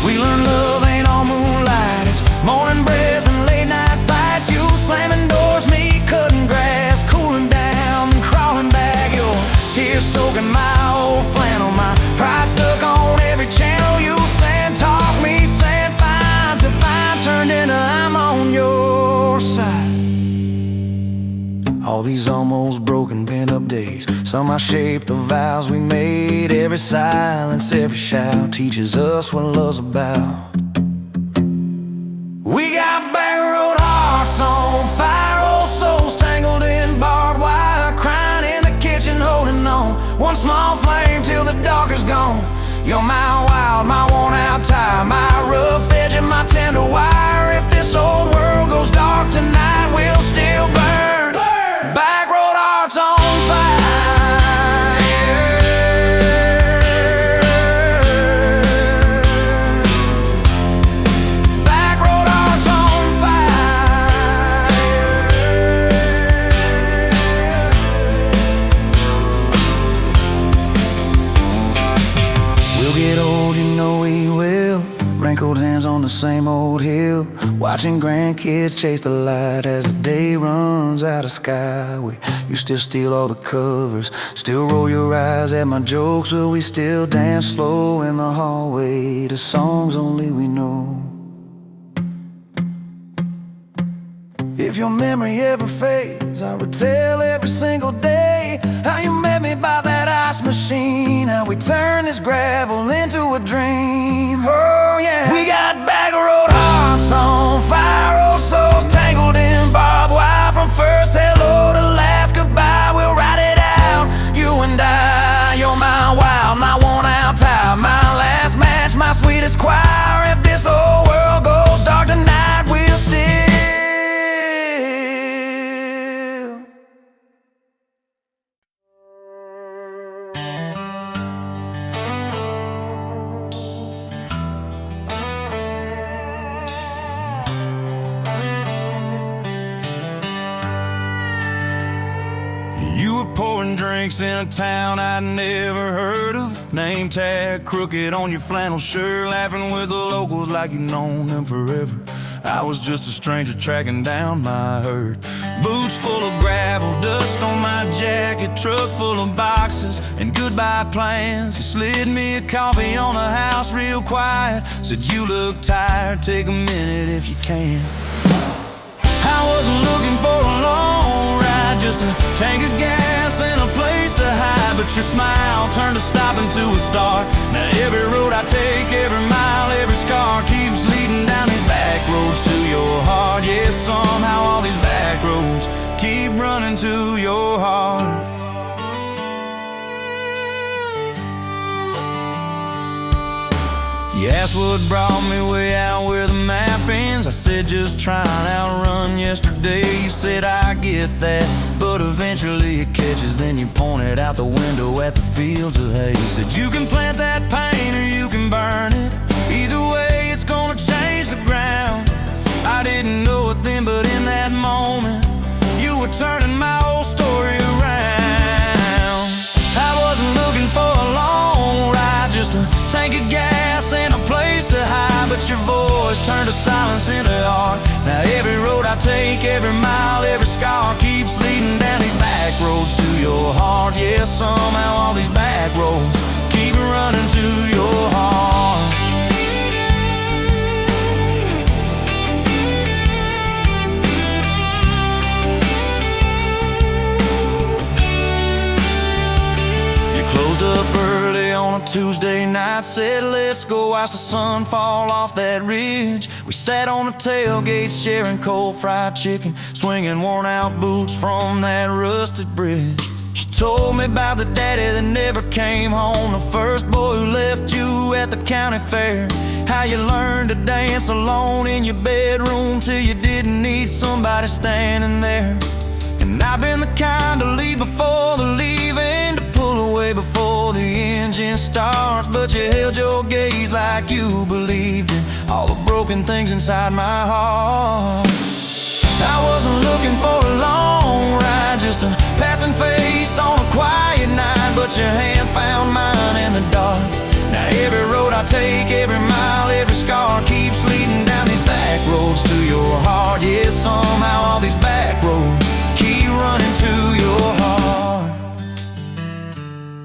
We learned love ain't all moonlight, it's morning breath and late night fights. You slamming doors, me cutting grass, cooling down and crawling back. Your tears soaking my old flannel, my pride stuck on every channel. You talk me, saying fine to fine, turned into I'm on your side. All these almost broken, bent-up days, somehow shaped the vows we made. Every silence, every shout teaches us what love's about. We got back road hearts on fire, old souls tangled in barbed wire, crying in the kitchen, holding on, one small flame till the dark is gone. You're my wild, my worn out tie, my rough edge and my tender wire. If this old world goes dark tonight, we'll still burn. Burn. Back road hearts on fire. Back road hearts on fire. We'll get old, you know we will. Wrinkled hands on the same old hill, watching grandkids chase the light as the day runs out of sky. You still steal all the covers, still roll your eyes at my jokes. Will we still dance slow in the hallway to songs only we know? If your memory ever fades, I retell every single day How you met me by that ice machine, how we turned this gravel into a dream. Oh yeah, we got back road hearts on fire, old souls tangled in barbed wire. From first hello to last goodbye, we'll ride it out, you and I. You're my wild, my worn out tire, my last match, my sweetest choir. If this whole world goes dark tonight, we'll still. You were pouring drinks in a town I'd never heard of. Name tag crooked on your flannel shirt, laughing with the locals like you'd known them forever. I was just a stranger tracking down my herd. Boots full of gravel, dust on my jacket, truck full of boxes and goodbye plans. You slid me a coffee on the house real quiet, said you look tired, take a minute if you can. I wasn't looking for a long ride, just a tank of gas and a place to hide. But your smile turned a stop into a start. Now every road I take, every mile, every scar keeps leading down these back roads to your heart. Yeah, somehow all these back roads keep running to your heart. You asked what brought me way out where the map ends. I said just trying to outrun yesterday. You said I get that, but eventually it catches. Then you pointed out the window at the fields of hay. Said you can plant that pain or you can burn it. Either way it's gonna change the ground. I didn't know it then, but in that moment you were turning my whole story around. I wasn't looking for a long ride, just a tank of gas and a place to hide. But your voice turned to silence into art. Now every road I take, every mile, every scar keeps leading down these back roads to your heart. Yeah, somehow all these back roads keep running to your heart. Closed up early on a Tuesday night, said let's go watch the sun fall off that ridge. We sat on the tailgate sharing cold fried chicken, swinging worn out boots from that rusted bridge. She told me about the daddy that never came home, the first boy who left you at the county fair. How you learned to dance alone in your bedroom till you didn't need somebody standing there. And I've been the kind to leave before the leaving, to pull away before the engine starts. But you held your gaze like you believed in all the broken things inside my heart. I wasn't looking for a long ride, just a passing face on a quiet night. But your hand found mine in the dark. Now every road I take, every mile, every scar keeps leading down these back roads to your heart. Yeah, somehow all these back roads keep running to your heart.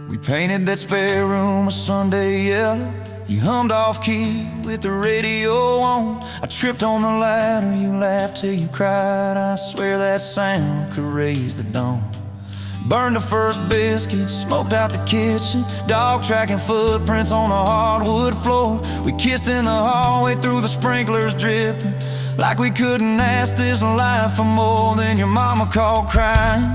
We painted that spare room a Sunday yellow. You hummed off key with the radio on. I tripped on the ladder, you laughed till you cried. I swear that sound could raise the dawn. Burned the first biscuit, smoked out the kitchen, dog tracking footprints on the hardwood floor. We kissed in the hallway through the sprinklers dripping, like we couldn't ask this life for more. Than your mama called crying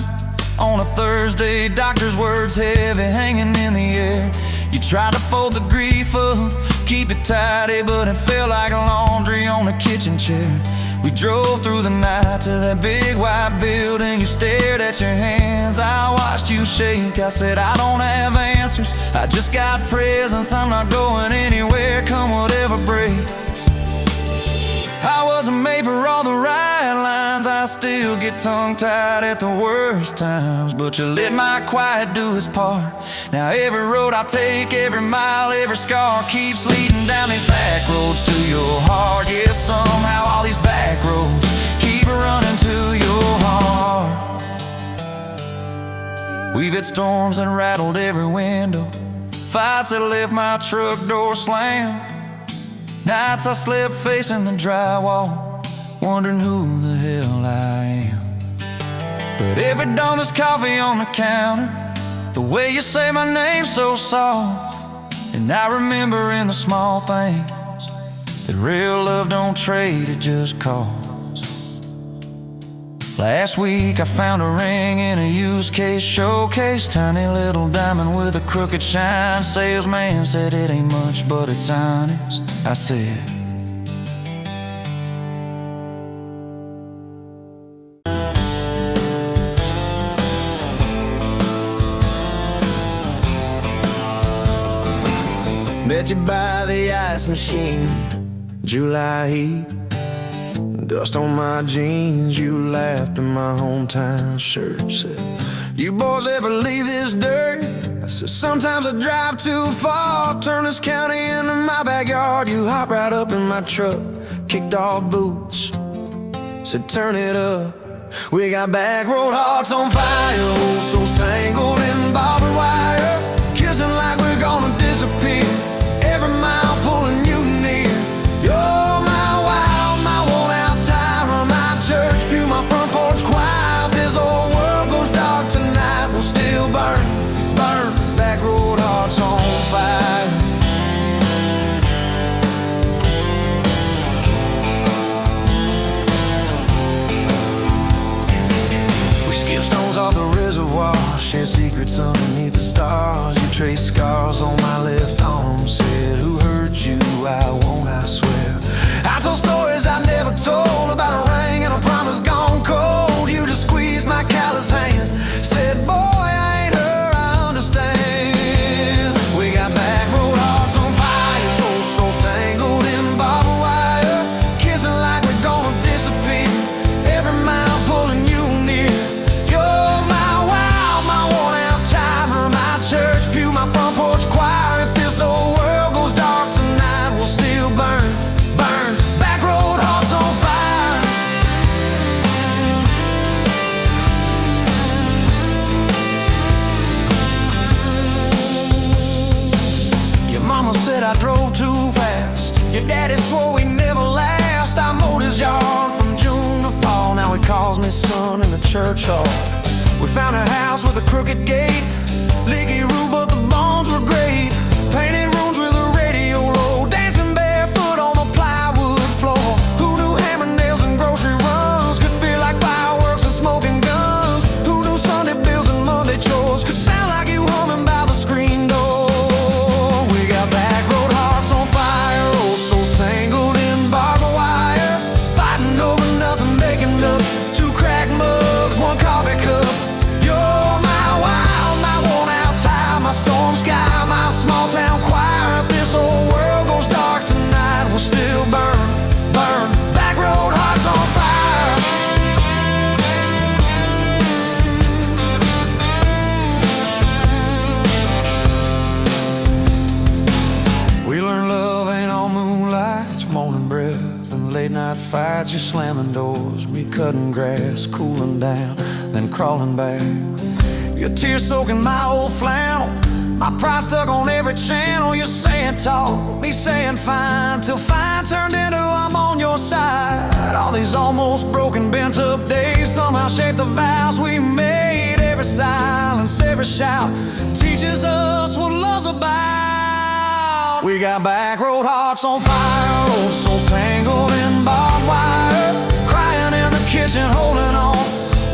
on a Thursday, doctor's words heavy hanging in the air. You tried to fold the grief up, keep it tidy, but it felt like laundry on a kitchen chair. We drove through the night to that big white building. You stared at your hands, I watched you shake. I said I don't have answers, I just got presents. I'm not going anywhere, come whatever breaks. I wasn't made for all the right lines, I still get tongue-tied at the worst times. But you let my quiet do its part. Now every road I take, every mile, every scar keeps leading down these back roads to your heart. Yeah, somehow all these back roads keep running to your heart. We've had storms that rattled every window, fights that left my truck door slammed. Nights I slept facing the drywall, wondering who the hell I am. But every dawn there's coffee on the counter, The way you say my name so soft, and I remember in the small things that real love don't trade, it just costs. Last week I found a ring in a used case showcase, tiny little diamond with a crooked shine. Salesman said it ain't much, but it's honest. I said, met you by the ice machine, July heat, dust on my jeans. You laughed in my hometown shirt. Said, you boys ever leave this dirt? I said, sometimes I drive too far, turn this county into my backyard. You hop right up in my truck, kicked off boots, said turn it up. We got back road hearts on fire, old souls tangled in barbed wire, kissing like we're gonna disappear, every mile pulling you near. You're my wild, my worn-out tire, my church pew, my front porch choir. If this old world goes dark tonight, we'll still burn, burn, back road hearts on fire. We skip stones off the reservoir, share secrets underneath the stars. You trace scars on my left arm, said, who hurt you? I won't, I swear. I told stories I never told, about a ring and a promise gone cold. You just squeezed my callous hand, said, boy, I ain't her, I understand. We got back road hearts on fire, old souls tangled in barbed wire, kissing like we're gonna disappear, every mile pulling you near. You're my wild, my worn-out timer, my church pew, my front porch choir. If this old world goes dark tonight, we'll still burn, burn, back road hearts on fire. Your mama said I drove too fast, your daddy swore we never last. I mowed his yard from June to fall, now he calls me son in the church hall. We found a house with a crooked gate, leaky roof but the bones were great, painted rooms with a radio low, dancing barefoot on the plywood floor. Who knew hammer nails and grocery runs could feel like fireworks and smoking guns? Who knew Sunday bills and Monday chores could sound like you humming by the screen door? We got back road hearts on fire, old souls tangled in barbed wire, fighting over nothing, making up two cracked mugs, one coffee cup. You're my wild, my worn-out tire, my storm sky, my small-town choir. If this old world goes dark tonight, we'll still burn, burn, back road hearts on fire. We learned love ain't all moonlight, it's morning breath and late-night fights. You're slamming doors, me cutting grass, cooling down, then crawling back. Your tears soaking my old flannel, my pride stuck on every channel. You're saying talk, me saying fine, till fine turned into I'm on your side. All these almost broken, bent up days somehow shaped the vows we made. Every silence, every shout teaches us what love's about. We got back road hearts on fire, old souls tangled in barbed wire, crying in the kitchen, holding on,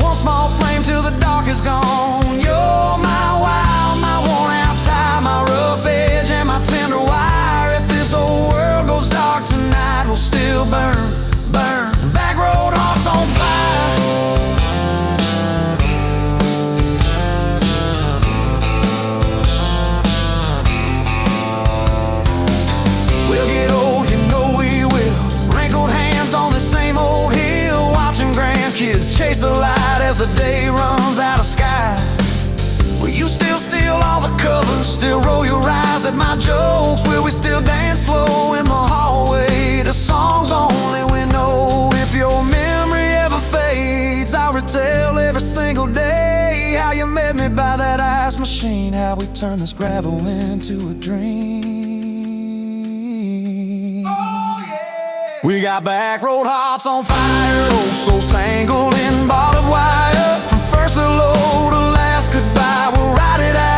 one small flame till the dark is gone. You're my wild, my worn-out tire, my rough edge and my tender wire. If this old world goes dark tonight, we'll still burn, burn, back road hearts on fire. We'll get old, you know we will, wrinkled hands on the same old hill, watching grandkids chase the light as the day runs out of sky. Will you still steal all the covers, still roll your eyes at my jokes? Will we still dance slow in the hallway to songs only we know? If your memory ever fades, I'll retell every single day how you met me by that ice machine, how we turned this gravel into a dream. Oh, yeah. We got back road hearts on fire, old souls tangled in barbed wire, from first hello to last goodbye, we'll ride it out.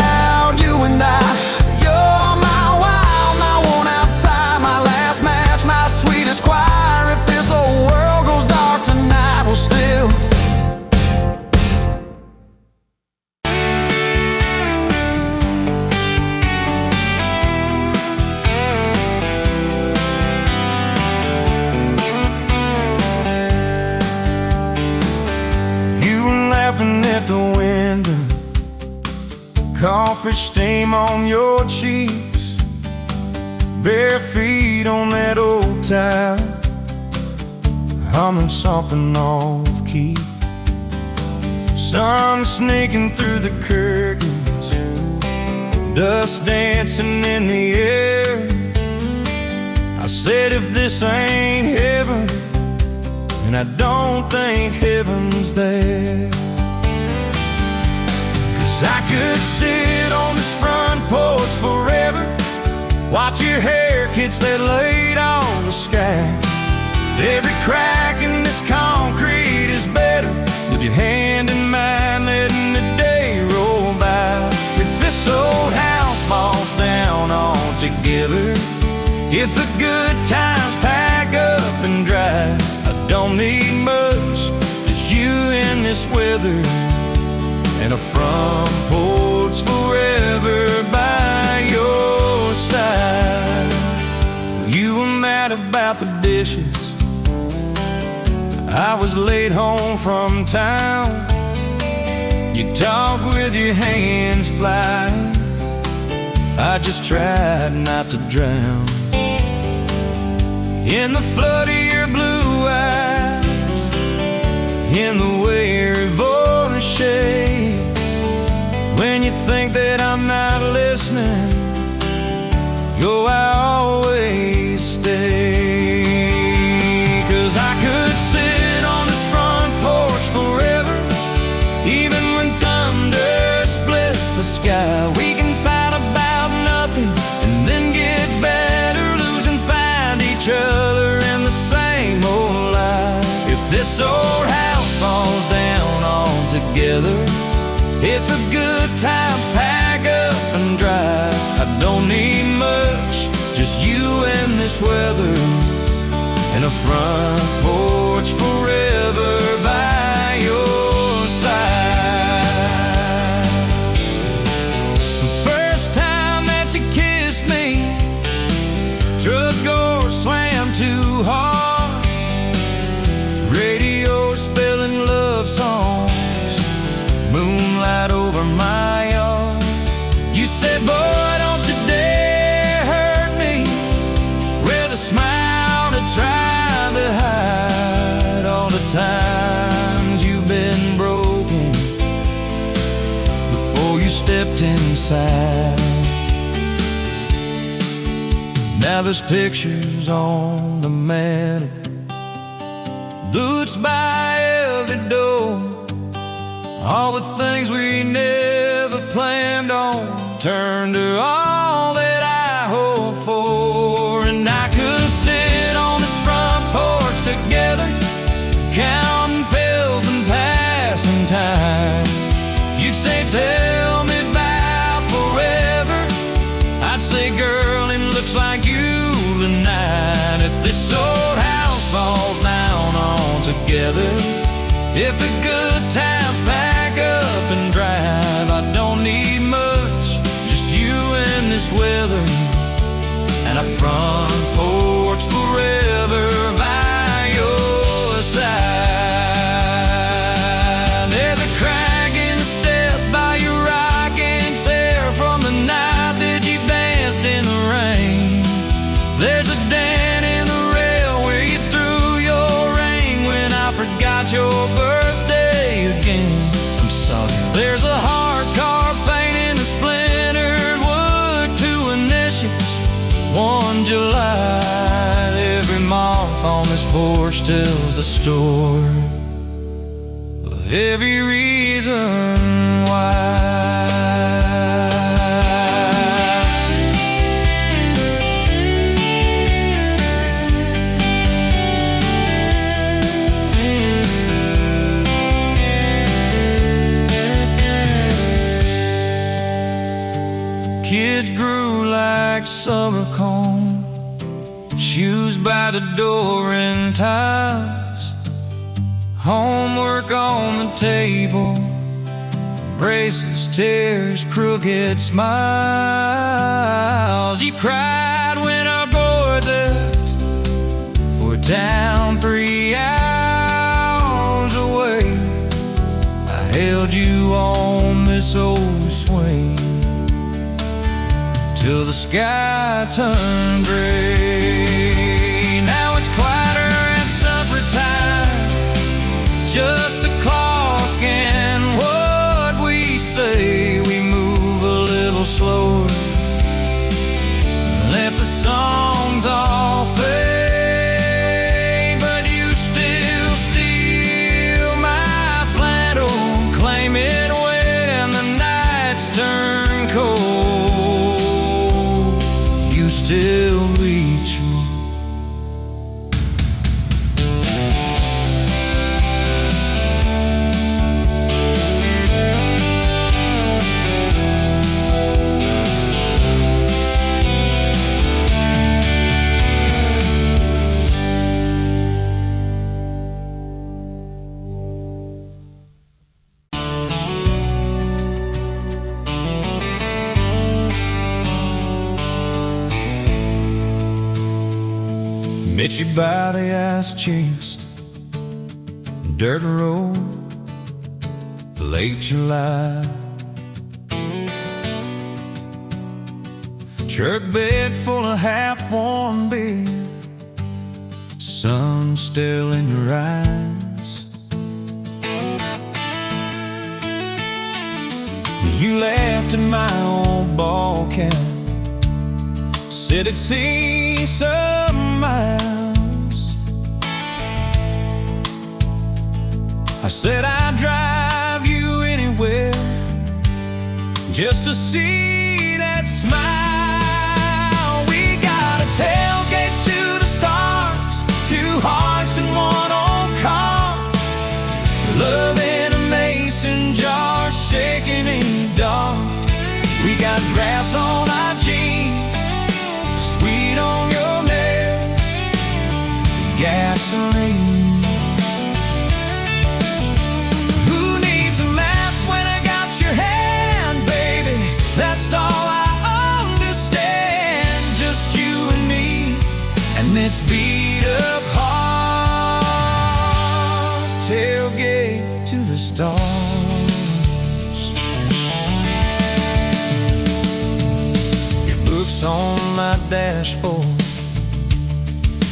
Coffee stain on your cheeks, bare feet on that old tile, humming something off key. Sun sneaking through the curtains, dust dancing in the air. I said, if this ain't heaven, and I don't think heaven's there. I could sit on this front porch forever, watch your hair catch that light on the sky. Every crack in this concrete is better with your hand in mine, letting the day roll by. If this old house falls down altogether, if the good times pack up and drive, I don't need much, just you in this weather, and a front porch forever by your side. You were mad about the dishes, I was late home from town. You talk with your hands flying, I just tried not to drown. In the flood of your blue eyes, in the way your voice shakes, when you think that I'm not listening, yo, I always stay. 'Cause I could sit on this front porch forever, even when thunder splits the sky. We can fight about nothing and then get better, lose and find each other in the same old life. If this old house falls down altogether, if the good times pack up and drive, I don't need much, just you and this weather, and a front porch forever by your side. The first time that you kissed me, truck door slammed too hard, radio spelling love songs, moonlight over my yard. You said, boy, don't you dare hurt me, with a smile to try to hide all the times you've been broken before you stepped inside. Now there's pictures on the mantle, boots by every door, all the things we never planned on turned to all that I hope for. And I could sit on this front porch together, counting pills and passing time. You'd say, tell me about forever, I'd say, girl, it looks like you tonight. If this old house falls down altogether, if the good times pack up and drive, I don't need much, just you and this weather, and a front porch forever by your side. There's a crack in the step by your rocking chair from the night that you danced in the rain. There's a dent in the rail where you threw your ring when I forgot your birthday again. I'm sorry. There's a hard carved fate in the splintered wood, two initials, 1 July. Every month on this porch tells the story of every reason why. Kids grew like summer corn, shoes by the door and ties, homework on the table, braces, tears, crooked smiles. You cried when our boy left for a town 3 hours away. I held you on this old swing till the sky turned gray. Now it's quieter at supper time, just the clock and what we say. We move a little slower, let the songs all fade, but you still steal my flannel, claim it when the nights turn cold. You still reach me. Met you by the ice chest, dirt road, late July. Truck bed full of half-warm beer, sun still in your eyes. You laughed at my old ball cap, said it'd see some miles. I said I'd drive you anywhere just to see that smile. We got a tailgate to the stars, two hearts in one old car, love in a mason jar, shaking in the dark. We got grass on our jeans, sweet on your lips, gasoline. Who needs a map when I got your hand, baby? That's all I understand. Just you and me, and this beat up heart, tailgate to the stars. On my dashboard,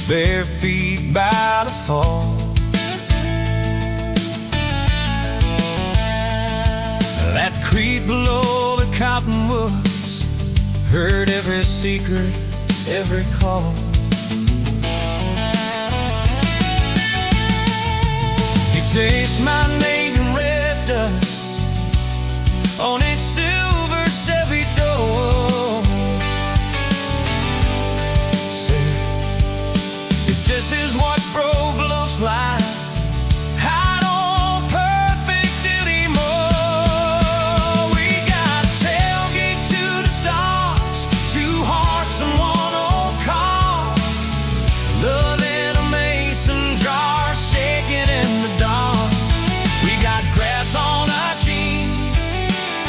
bare feet by the fall. That creek below the cottonwoods, heard every secret, every call. You taste my name in red dust on its silver Chevy door. This is what broke looks like. I don't perfect anymore. We got a tailgate to the stars, two hearts and one old car, love in a mason jar, shaking in the dark. We got grass on our jeans,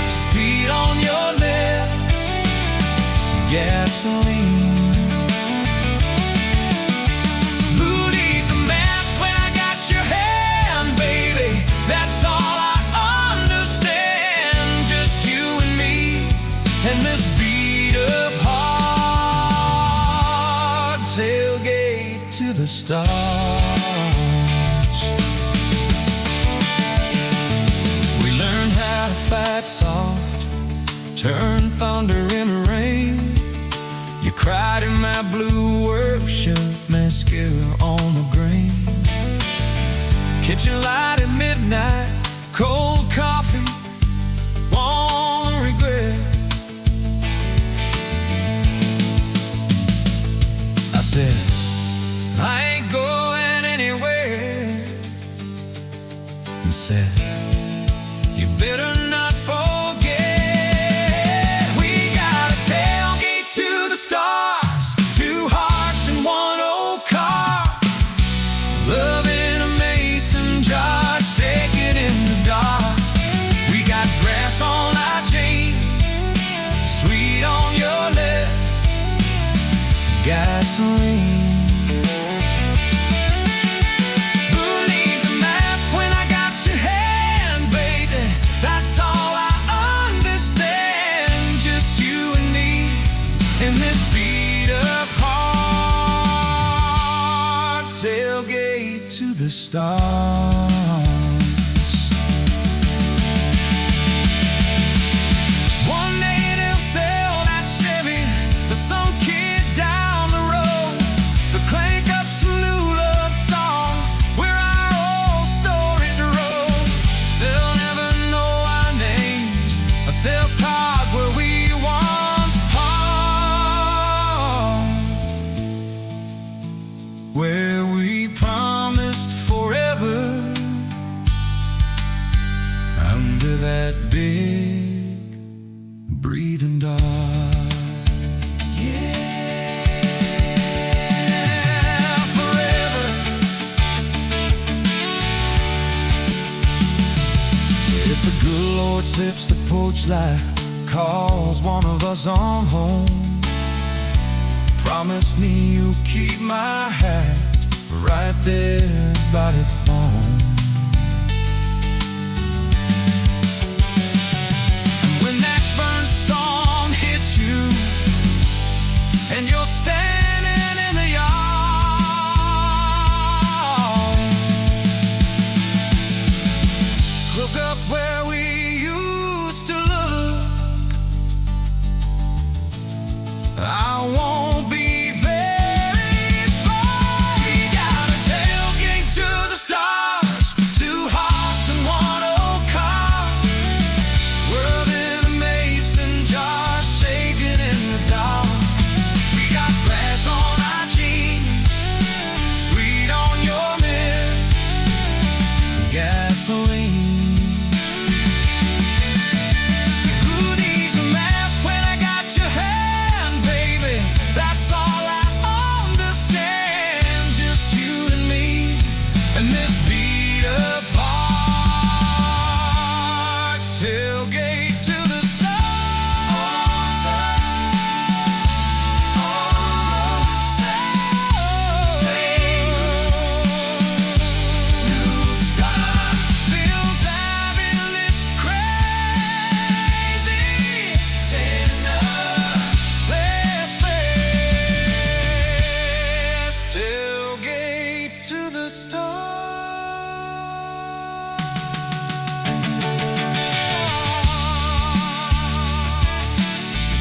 speed on your lips, gasoline. That's all I understand. Just you and me, and this beat up heart, tailgate to the stars. We learned how to fight soft, turn thunder into rain. You cried in my blue work shirt, mascara on the grain. Kitchen light at midnight, cold coffee, won't regret. I said, I ain't going anywhere. And said, you better not forget. We got a tailgate to the stars, two hearts and one old car, love in a mason jar, shaking in the dark. that big breathing dog. Yeah, forever. If the good Lord sips the porch light, calls one of us on home, promise me you'll keep my hat right there by the phone. And when that burn storm hits you and you're standing in the yard, look up where we used to look. I won't be very far. We got a tailgate to the stars, 2 hearts and 1 old car. World in a mason jar, shaking in the dark. We got glass on our jeans, sweet on your lips, gasoline. To the stars.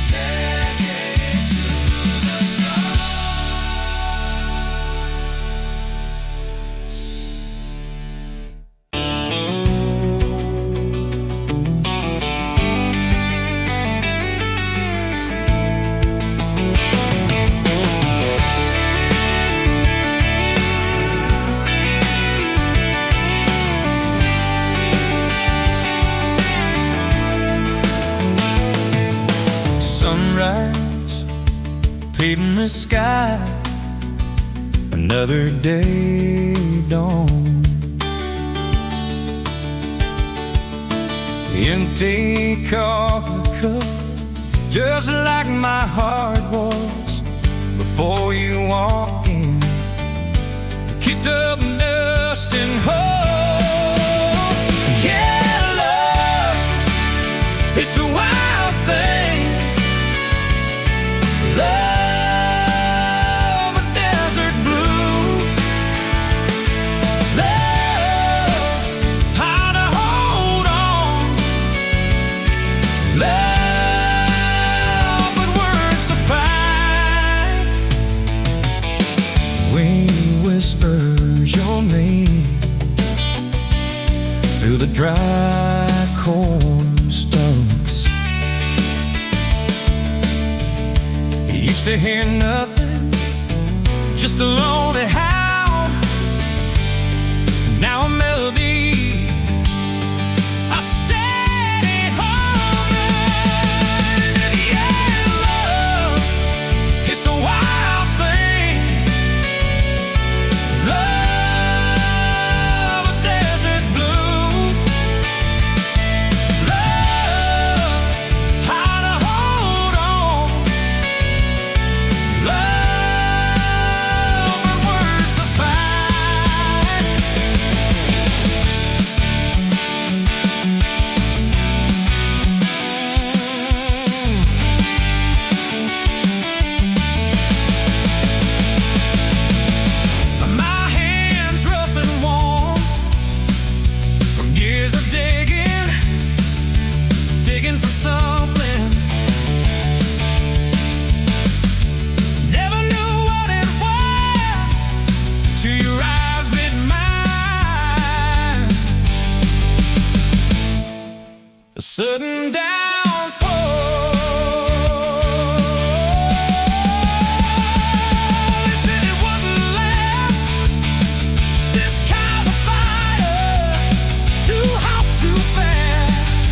Tailgate to the stars. Sunrise, paving the sky, another day dawn. Empty coffee cup, just like my heart was before you walked in. Kicked up dust and hope. Yeah, love, it's a wild thing. Love, a desert blue. Love, how to hold on. Love, but worth the fight. Wind whispers your name through the dry corn stalks. Used to hear nothing, just a lonely howl. Now a melody, a steady humming. Yeah, love, it's a wild thing. Love, a desert blue. Love, how to hold on. Love, but worth the fight. My hands rough and warm from years of digging for something. Never knew what it was till your eyes met mine. A sudden downfall. They said it wouldn't last. This kind of fire, too hot, too fast.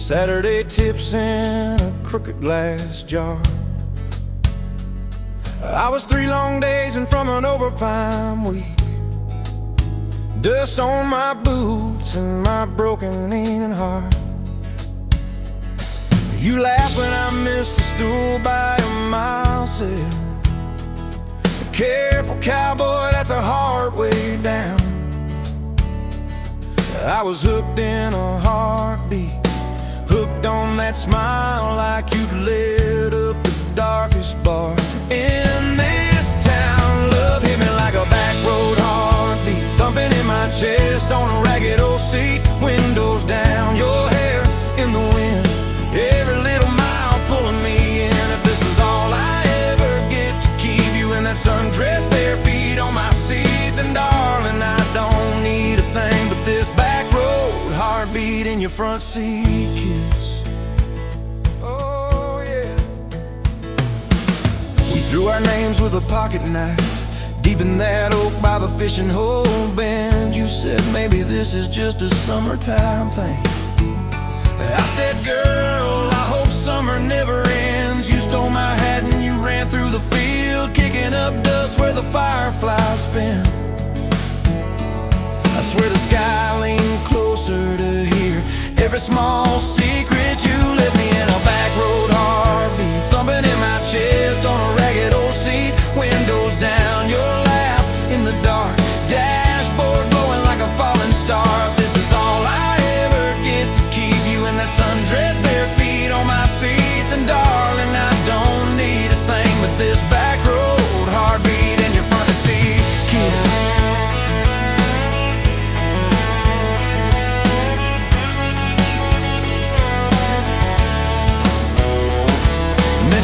Saturday tips in a crooked glass jar. I was 3 long days and from an overtime week. Dust on my boots and my broken aching heart. You laugh when I missed a stool by a mile sail. Careful cowboy, that's a hard way down. I was hooked in a heartbeat, hooked on that smile like you'd lit up the darkest bar in this town. Love hit me like a back road heartbeat, thumping in my chest on a ragged old seat. Windows down, your hair in the wind, every little mile pulling me in. If this is all I ever get to keep you in that sundress, bare feet on my seat, then darling, I don't need a thing but this back road heartbeat in your front seat kiss. Oh yeah. We threw our names with a pocket knife deep in that oak by the fishing hole bend. You said maybe this is just a summertime thing. I said, girl, I hope summer never ends. You stole my hat and you ran through the field, kicking up dust where the fireflies spin. I swear the sky leaned closer to hear every small secret. You let me in a back road heartbeat, thumping in my chest on a ragged old seat. Windows down, your laugh in the dark, dashboard glowing like a falling star. This is all I ever get to keep you in that sundress, bare feet on my seat, then darling, I don't need a thing but this back road heartbeat in your front seat kiss.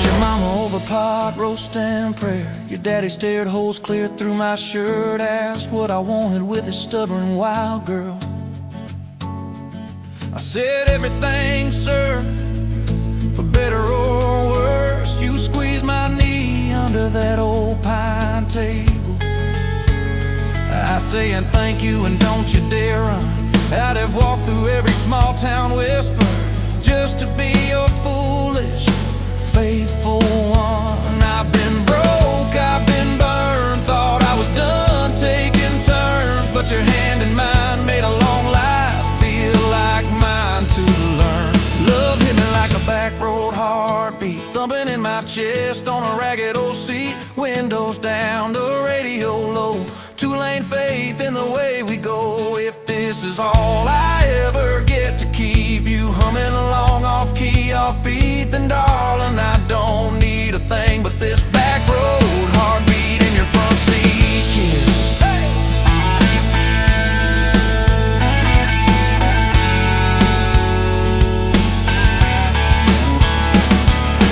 Your mama over pot roast and prayer. Your daddy stared holes clear through my shirt, asked what I wanted with his stubborn wild girl. I said everything, sir, for better or worse. You squeezed my knee under that old pine table. I say and thank you and don't you dare run. I'd have walked through every small town whisper just to be your foolish faithful one. I've been broke, I've been burned, thought I was done taking turns, but your hand in mine made a long life feel like mine to learn. Love hit me like a back road heartbeat, thumping in my chest on a ragged old seat. Windows down, the radio low, 2-lane faith in the way we go. If this is all I ever get to keep you humming along off key, off beat, then darling, I don't need a thing but this back road heartbeat in your front seat kiss. Hey!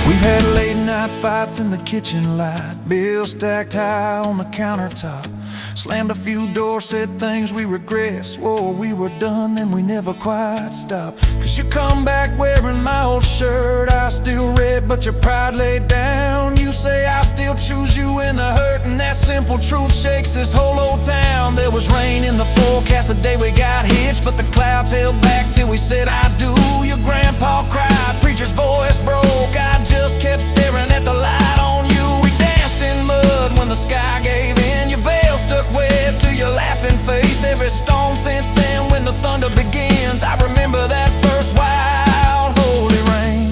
We've had late night fights in the kitchen light, bills stacked high on the countertop. Slammed a few doors, said things we regret, swore we were done, then we never quite stopped. Cause you come back wearing my old shirt, I still red but your pride laid down. You say I still choose you in the hurt, and that simple truth shakes this whole old town. There was rain in the forecast the day we got hitched, but the clouds held back till we said I do. Your grandpa cried, preacher's voice broke, I just kept staring at the light on you. We danced in mud when the sky gave in, your veil stuck wet to your laughing face. Every storm since then when the thunder begins, I remember that first wild holy rain.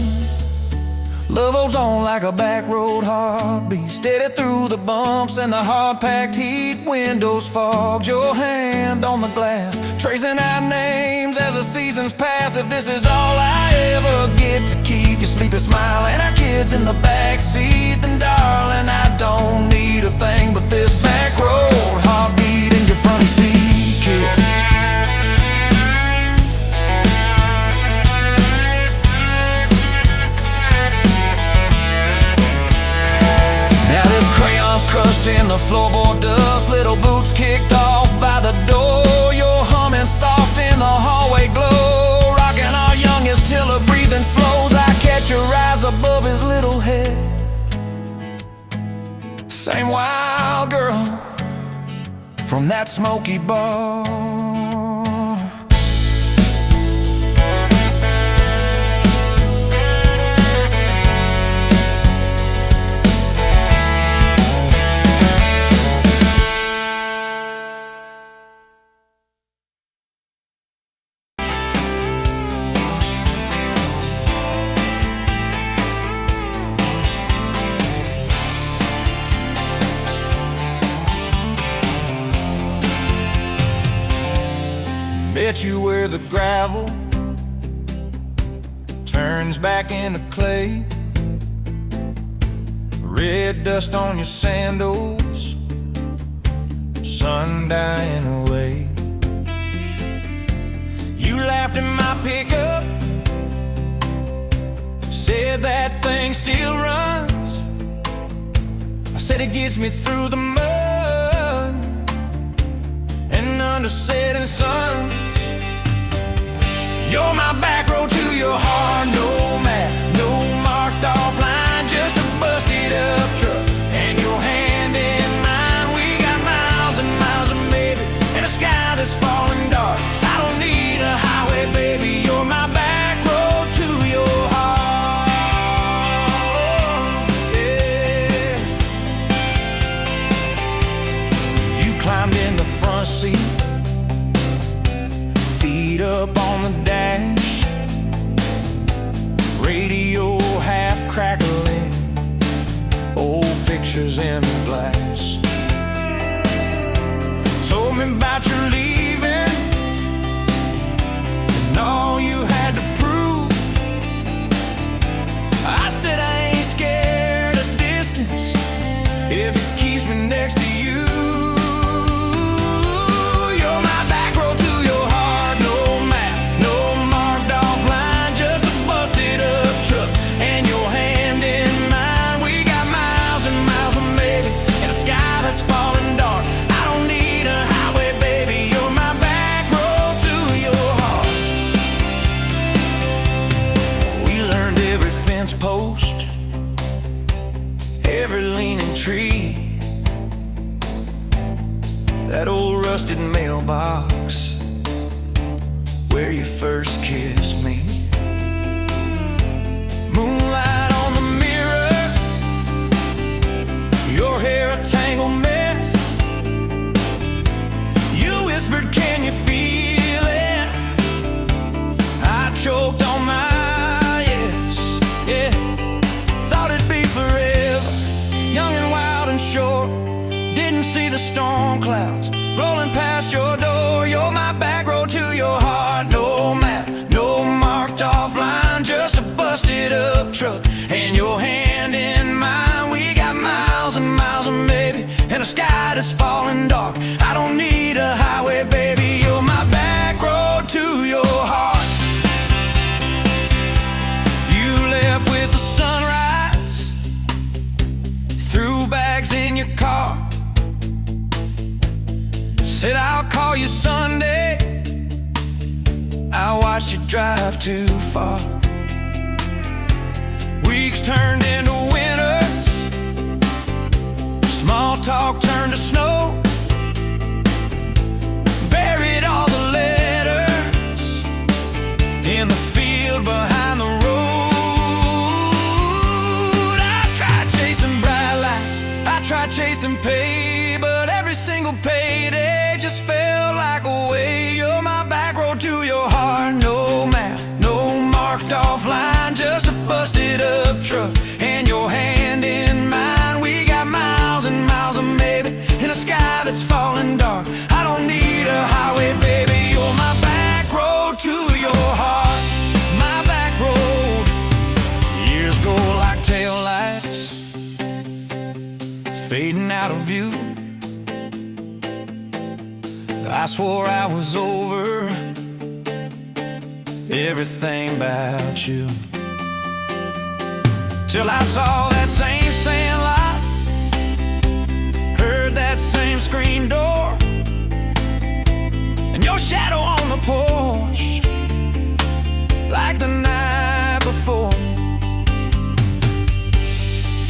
Love holds on like a back road heartbeat, steady through the bumps and the hard-packed heat. Windows fogged, your hand on the glass, tracing our names as the seasons pass. If this is all I ever get to keep you sleeping, smiling, our kids in the back seat, then darling, I don't need a thing but this back road heartbeat in your front seat kiss. Now this crayon's crushed in the floorboard dust, little boots kicked off by the door. You're humming soft in the hallway glow, rocking our youngest till her breathing slows. I catch your eyes above his little head, same wild girl from that smoky bar. Bet you where the gravel turns back into clay, red dust on your sandals, sun dying away. You laughed in my pickup, said that thing still runs. I said it gets me through the mud and under setting suns. You're my back road to your heart, no map, no marked off line, just a busted up truck and your hand in mine. We got miles and miles of maybe and a sky that's falling dark. I don't need a highway, baby, you're my back road to your heart. Yeah. You climbed in the front seat, feet up on the dash, radio half crackling, old pictures in the glass. Told me about your leaving and all you had to prove. I said I ain't scared of distance if it keeps me next to you. Post, every leaning tree, that old rusted mailbox where you first kissed me. Moonlight on the mirror, your hair a tangled mess. You whispered, can you feel it? I choked on my shore. Didn't see the storm clouds rolling past your door. You're my back road to your heart, no map, no marked off line, just a busted up truck and your hand in mine. We got miles and miles of maybe and a sky that's falling dark. I don't need a highway, baby, you're my back road to your heart. You left with the sunrise, threw bags in your car, said I'll call you Sunday. I watched you drive too far. Weeks turned into winters, small talk turned to snow. Buried all the letters in the field behind the road. I tried chasing bright lights, I tried chasing pay, but every single payday just felt like a way. You're my back road to your heart, no map, no marked off line, just a busted up truck and your hand in mine. We got miles and miles of maybe in a sky that's falling dark. I don't need a highway, baby, you're my back road to your heart. My back road. Years go like taillights, fading out of view. I swore I was over everything about you, till I saw that same sandlot, heard that same screen door, and your shadow on the porch like the night before.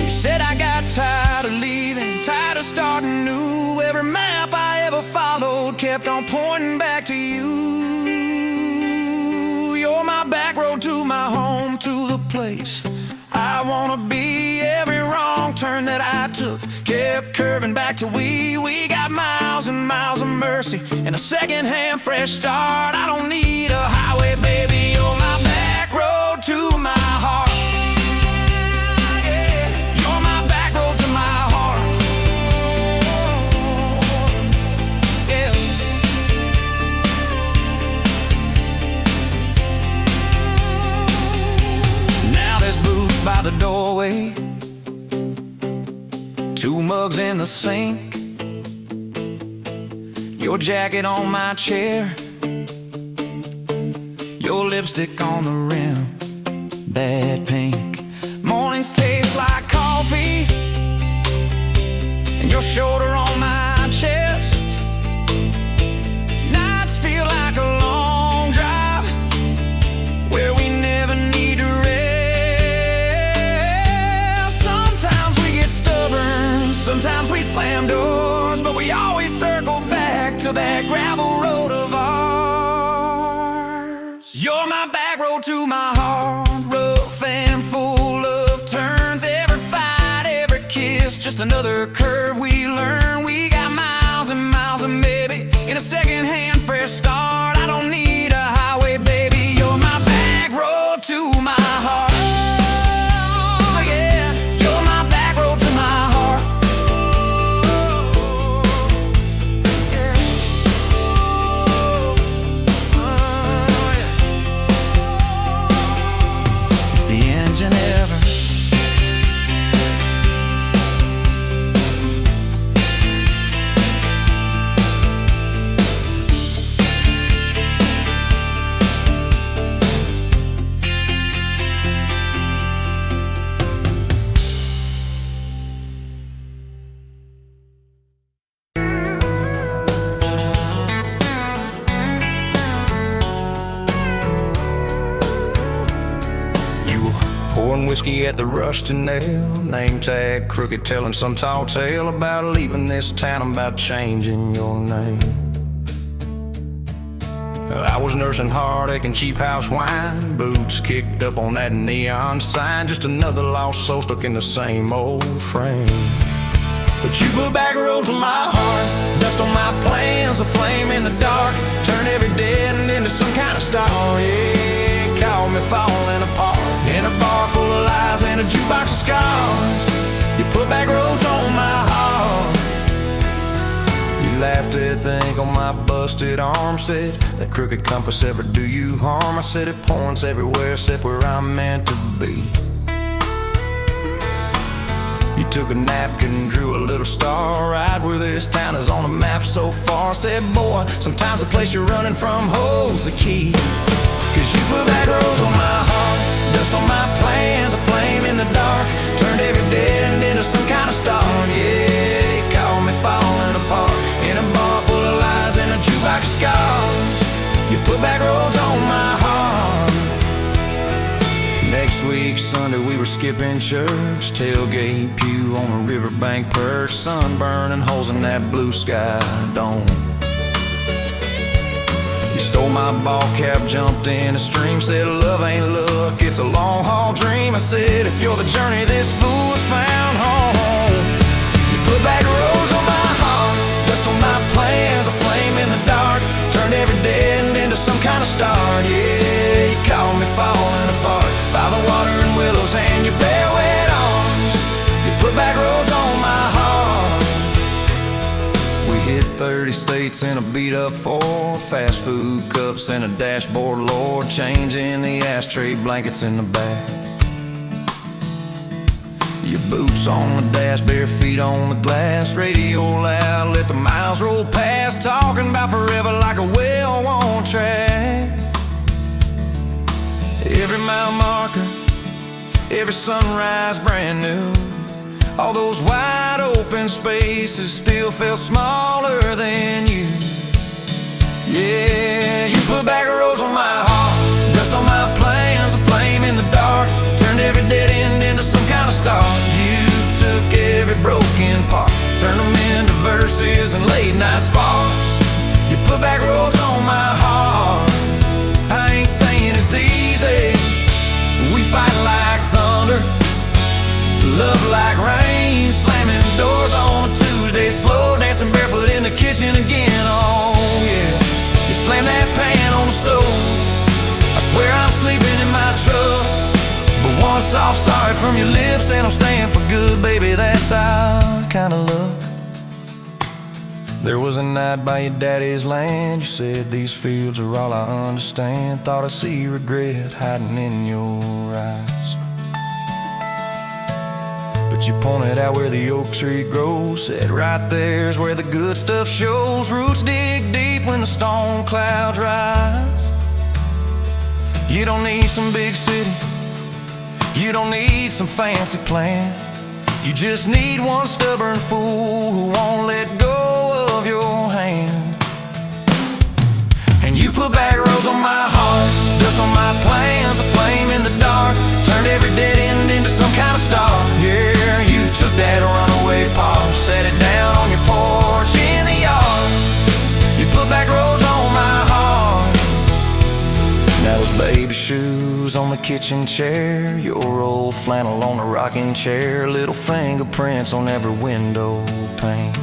You said I got tired of leaving, tired of starting new. Every map I ever followed kept on pointing back to you. You're my back road to my home, to the place I wanna be. Every wrong turn that I took kept curving back to we. We got miles and miles of mercy and a second-hand fresh start. I don't need a highway, baby, you're my back road to my heart. by the doorway, 2 mugs in the sink, your jacket on my chair, your lipstick on the rim, that pink. Mornings taste like coffee, and your shoulder on my chest. Nights feel like a long drive where we never need to rest. Sometimes we get stubborn, sometimes we slam doors, but we always circle back to that gravel road of ours. You're my back road to my heart, rough and full of turns. Every fight, every kiss, just another curve we learn. We got miles and miles, and maybe in a second-hand fresh start. I don't need a highway, baby. You're my back road to my heart. Oh, yeah. You're my back road to my heart. Yeah. Oh, yeah. If the engine ever pouring whiskey at the Rusty Nail, name tag crooked, telling some tall tale about leaving this town, about changing your name. I was nursing heartache and cheap house wine, boots kicked up on that neon sign, just another lost soul stuck in the same old frame. But you put back roads on my heart, dust on my plans, a flame in the dark, turn every dead end into some kind of star. Yeah, call me falling apart in a bar full of lies and a jukebox of scars. You put back roads on my heart. You laughed at the ink on my busted arm, said that crooked compass ever do you harm. I said it points everywhere except where I'm meant to be. You took a napkin, drew a little star right where this town is on the map so far. Said, boy, sometimes the place you're running from holds the key. Cause you put back roads on my heart, dust on my plans, a flame in the dark, turned every dead end into some kind of star. Yeah, you called me falling apart in a bar full of lies and a jukebox of scars. You put back roads on my heart. Next week, Sunday, we were skipping church, tailgate pew on a riverbank perch, sun burning holes in that blue sky dome. You stole my ball cap, jumped in a stream, said love ain't luck, it's a long haul dream. I said if you're the journey, this fool's found home. You put back roads on my heart, dust on my plans, a flame in the dark, turned every dead end into some kind of star. Yeah, you called me falling apart by the water and willows and your bare wet arms. You put back roads on my heart. We hit 30 states in a beat-up Ford, fast food cups and a dashboard, Lord, changing the ashtray blankets in the back. Your boots on the dash, bare feet on the glass, radio loud, let the miles roll past, talking about forever like a well-worn track. Every mile marker, every sunrise brand new. All those wide open spaces still felt smaller than you. Yeah, you put back roads on my heart, dust on my plans, a flame in the dark, turned every dead end into some kind of star. You took every broken part, turned them into verses and late night sparks. You put back roads on my heart. I ain't saying it's easy, we fight like thunder, love like rain, slamming doors on a Tuesday, slow dancing barefoot in the kitchen again. Oh yeah, you slam that pan on the stove, I swear I'm sleeping in my truck, but one soft sorry from your lips and I'm staying for good, baby, that's our kind of love. There was a night by your daddy's land, you said these fields are all I understand, thought I see regret hiding in your eyes. But you pointed out where the oak tree grows. Said right there's where the good stuff shows. Roots dig deep when the storm clouds rise. You don't need some big city, you don't need some fancy plan. You just need one stubborn fool who won't let go of your hand. And you put back roads on my heart, dust on my plans, a flame in the dark. Turned every dead end into some kind of star. Yeah, you took that runaway paw, set it down on your porch in the yard. You put back roads on my heart. Now those baby shoes on the kitchen chair, your old flannel on the rocking chair, little fingerprints on every window pane.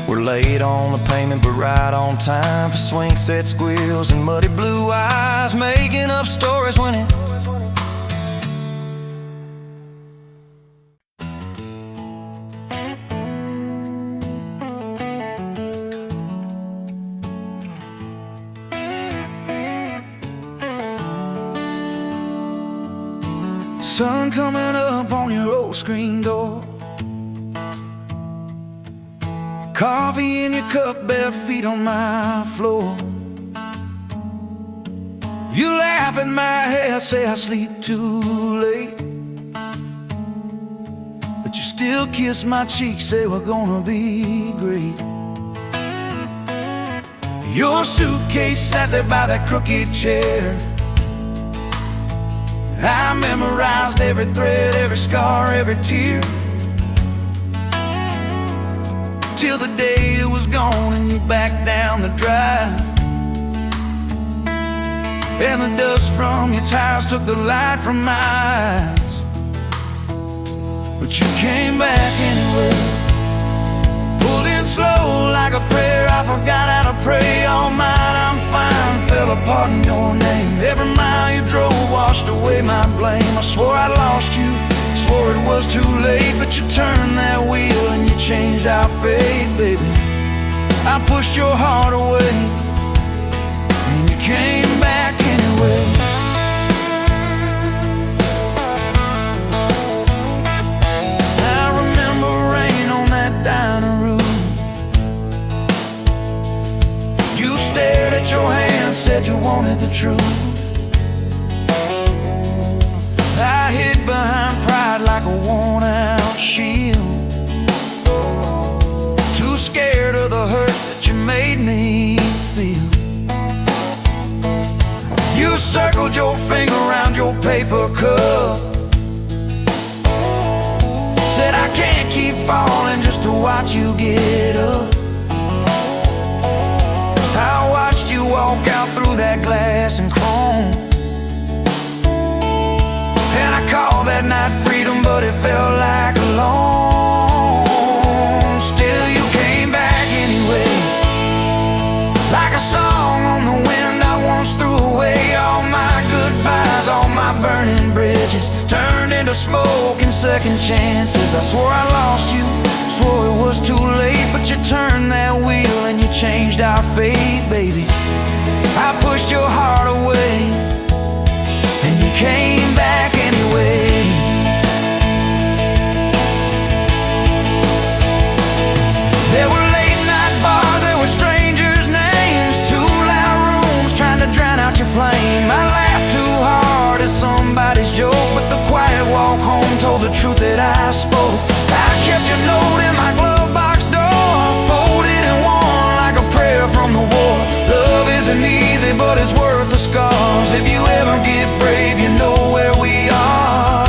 We're late on the payment but right on time for swing set squeals and muddy blue eyes, making up stories when it sun coming up on your old screen door. Coffee in your cup, bare feet on my floor. You laugh at my hair, say I sleep too late, but you still kiss my cheek, say we're gonna be great. Your suitcase sat there by that crooked chair. I memorized every thread, every scar, every tear, till the day it was gone and you backed down the drive. And the dust from your tires took the light from my eyes. But you came back anyway, pulled in slow like a prayer. I forgot how to pray all night. I'm fine, fell apart in your name. Every mile you drove washed away my blame. I swore I lost you, swore it was too late, but you turned that wheel and you changed our fate, baby. I pushed your heart away and you came back anyway. I remember rain on that dining room. You stared at your hand, said you wanted the truth. I hid behind pride like a worn-out shield, too scared of the hurt that you made me feel. You circled your finger around your paper cup, said I can't keep falling just to watch you get up. I watched you walk out through that glass and chrome, and I called that night freedom, but it felt like alone. Still you came back anyway, like a song on the wind. I once threw away all my goodbyes, all my burning bridges turned into smoke and second chances. I swore I lost you, swore it was too late, but you turned that wheel and you changed our fate, baby. I pushed your heart away and you came back anyway. There were late night bars, there were strangers' names, too loud rooms trying to drown out your flame. I laughed too hard at somebody's joke, but the quiet walk home told the truth that I spoke. I kept your note in my glove box door, folded and worn like a prayer from the war. Love isn't easy, but it's worth the scars. If you ever get brave, you know where we are.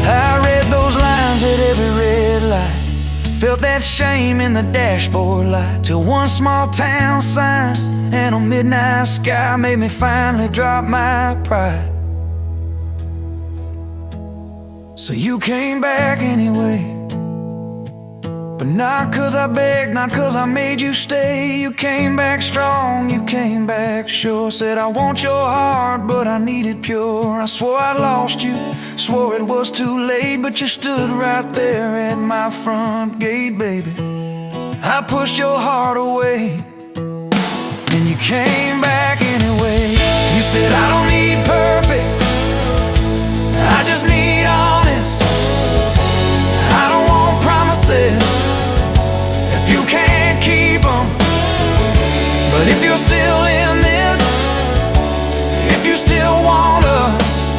I read those lines at every red light, felt that shame in the dashboard light, till one small town sign and a midnight sky made me finally drop my pride. So you came back anyway, but not 'cause I begged, not 'cause I made you stay. You came back strong, you came back sure. Said I want your heart, but I need it pure. I swore I lost you, swore it was too late, but you stood right there at my front gate, baby. I pushed your heart away and you came back anyway. You said I don't need perfect, I just need If you're still in this, if you still want us,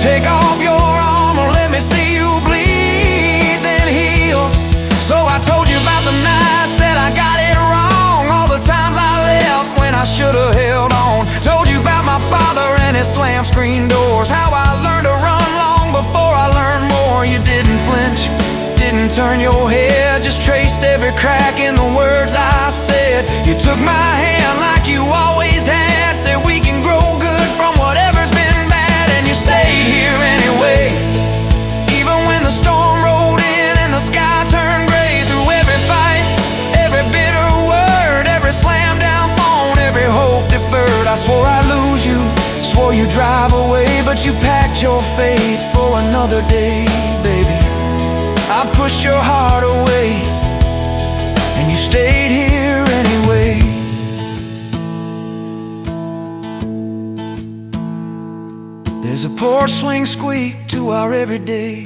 take off your armor, let me see you bleed, then heal. So I told you about the nights that I got it wrong, all the times I left when I should've held on. Told you about my father and his slam screen doors, how I learned to run long before I learned more. You didn't flinch, didn't turn your head, just traced every crack in the words I said. You took my hand like you always had, said we can grow good from whatever's been bad, and you stayed here anyway. Even when the storm rolled in and the sky turned gray, through every fight, every bitter word, every slam down phone, every hope deferred, I swore I'd lose you, swore you'd drive away, but you packed your faith for another day, baby. I pushed your heart away, and you stayed here anyway. There's a porch swing squeak to our everyday,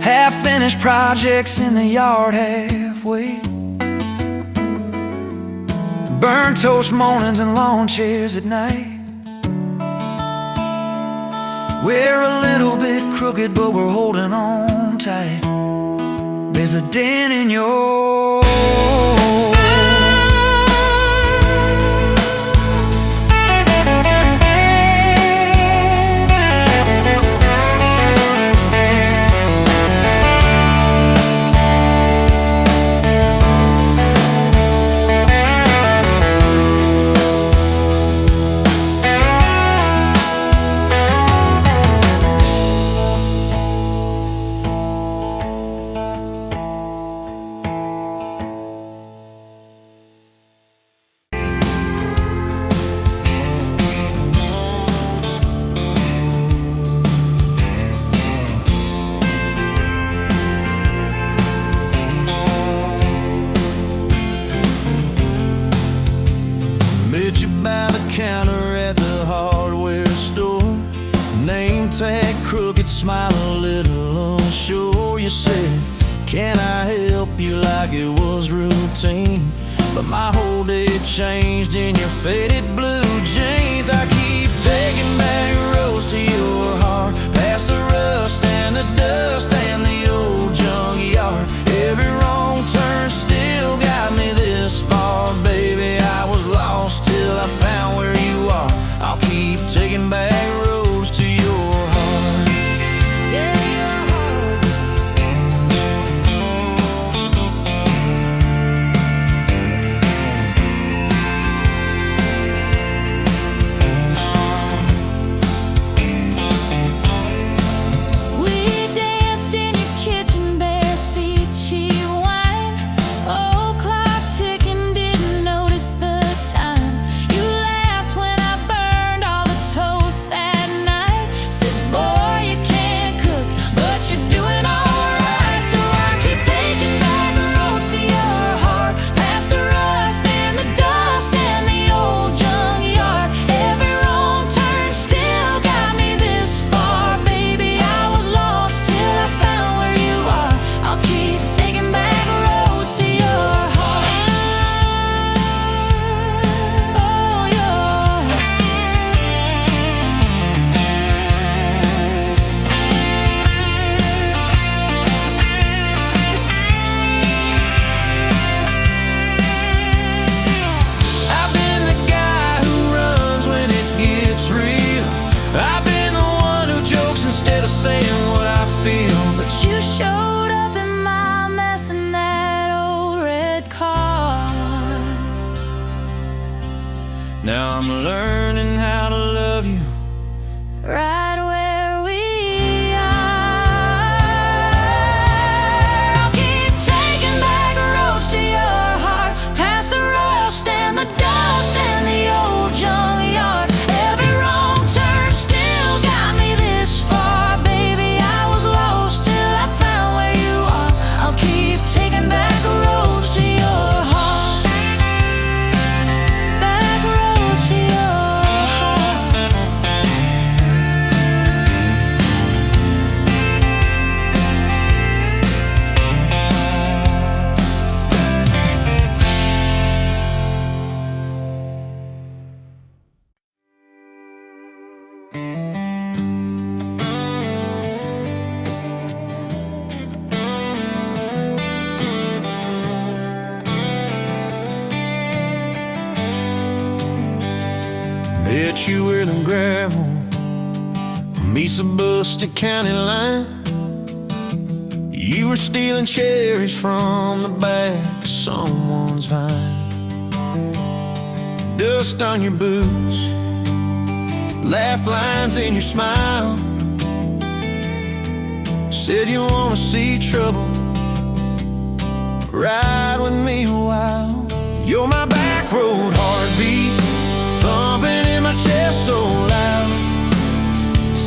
half-finished projects in the yard halfway, burnt toast mornings and lawn chairs at night. We're a little bit crooked, but we're holding on tight. There's a dent in your by the counter at the hardware store, name tag crooked, smile a little unsure. You said, can I help you, like it was routine, but my whole day changed in your faded blue jeans. I keep taking back roads to your heart, past the rust and the dust and the old junkyard. Every wrong turn still got me this far, baby. I was lost till I found where you are. I'll keep taking back roads to your heart. Yeah, your heart. We danced in your kitchen, bare feet, cheap wine, old clock ticking, didn't notice the time. You laughed when I burned all the toast that night, said, boy, you can't cook, but you're doing alright. So I keep taking back the roads to your heart, past the rust and the dust and the old junkyard. Every wrong turn still got me this far, baby. I was lost till I found where you are. I'll keep taking back roads to your heart. Oh, your I've been the guy who runs when it gets real. I've been the one who jokes instead of saying what I feel. But You showed up in my mess in that old red car. now I'm learning how to love you Right where we are. I'll keep taking back roads to your heart, past the rust and the dust and the old junkyard. Every wrong turn still got me this far, baby. I was lost till I found where you are. I'll keep taking back roads to your heart, back roads to your heart. Let you where the gravel meets the Busted County line. You were stealing cherries from the back of someone's vine. Dust on your boots, laugh lines in your smile. Said you wanna see trouble, ride with me a while. You're my back road heartbeat, thumping in my chest so loud.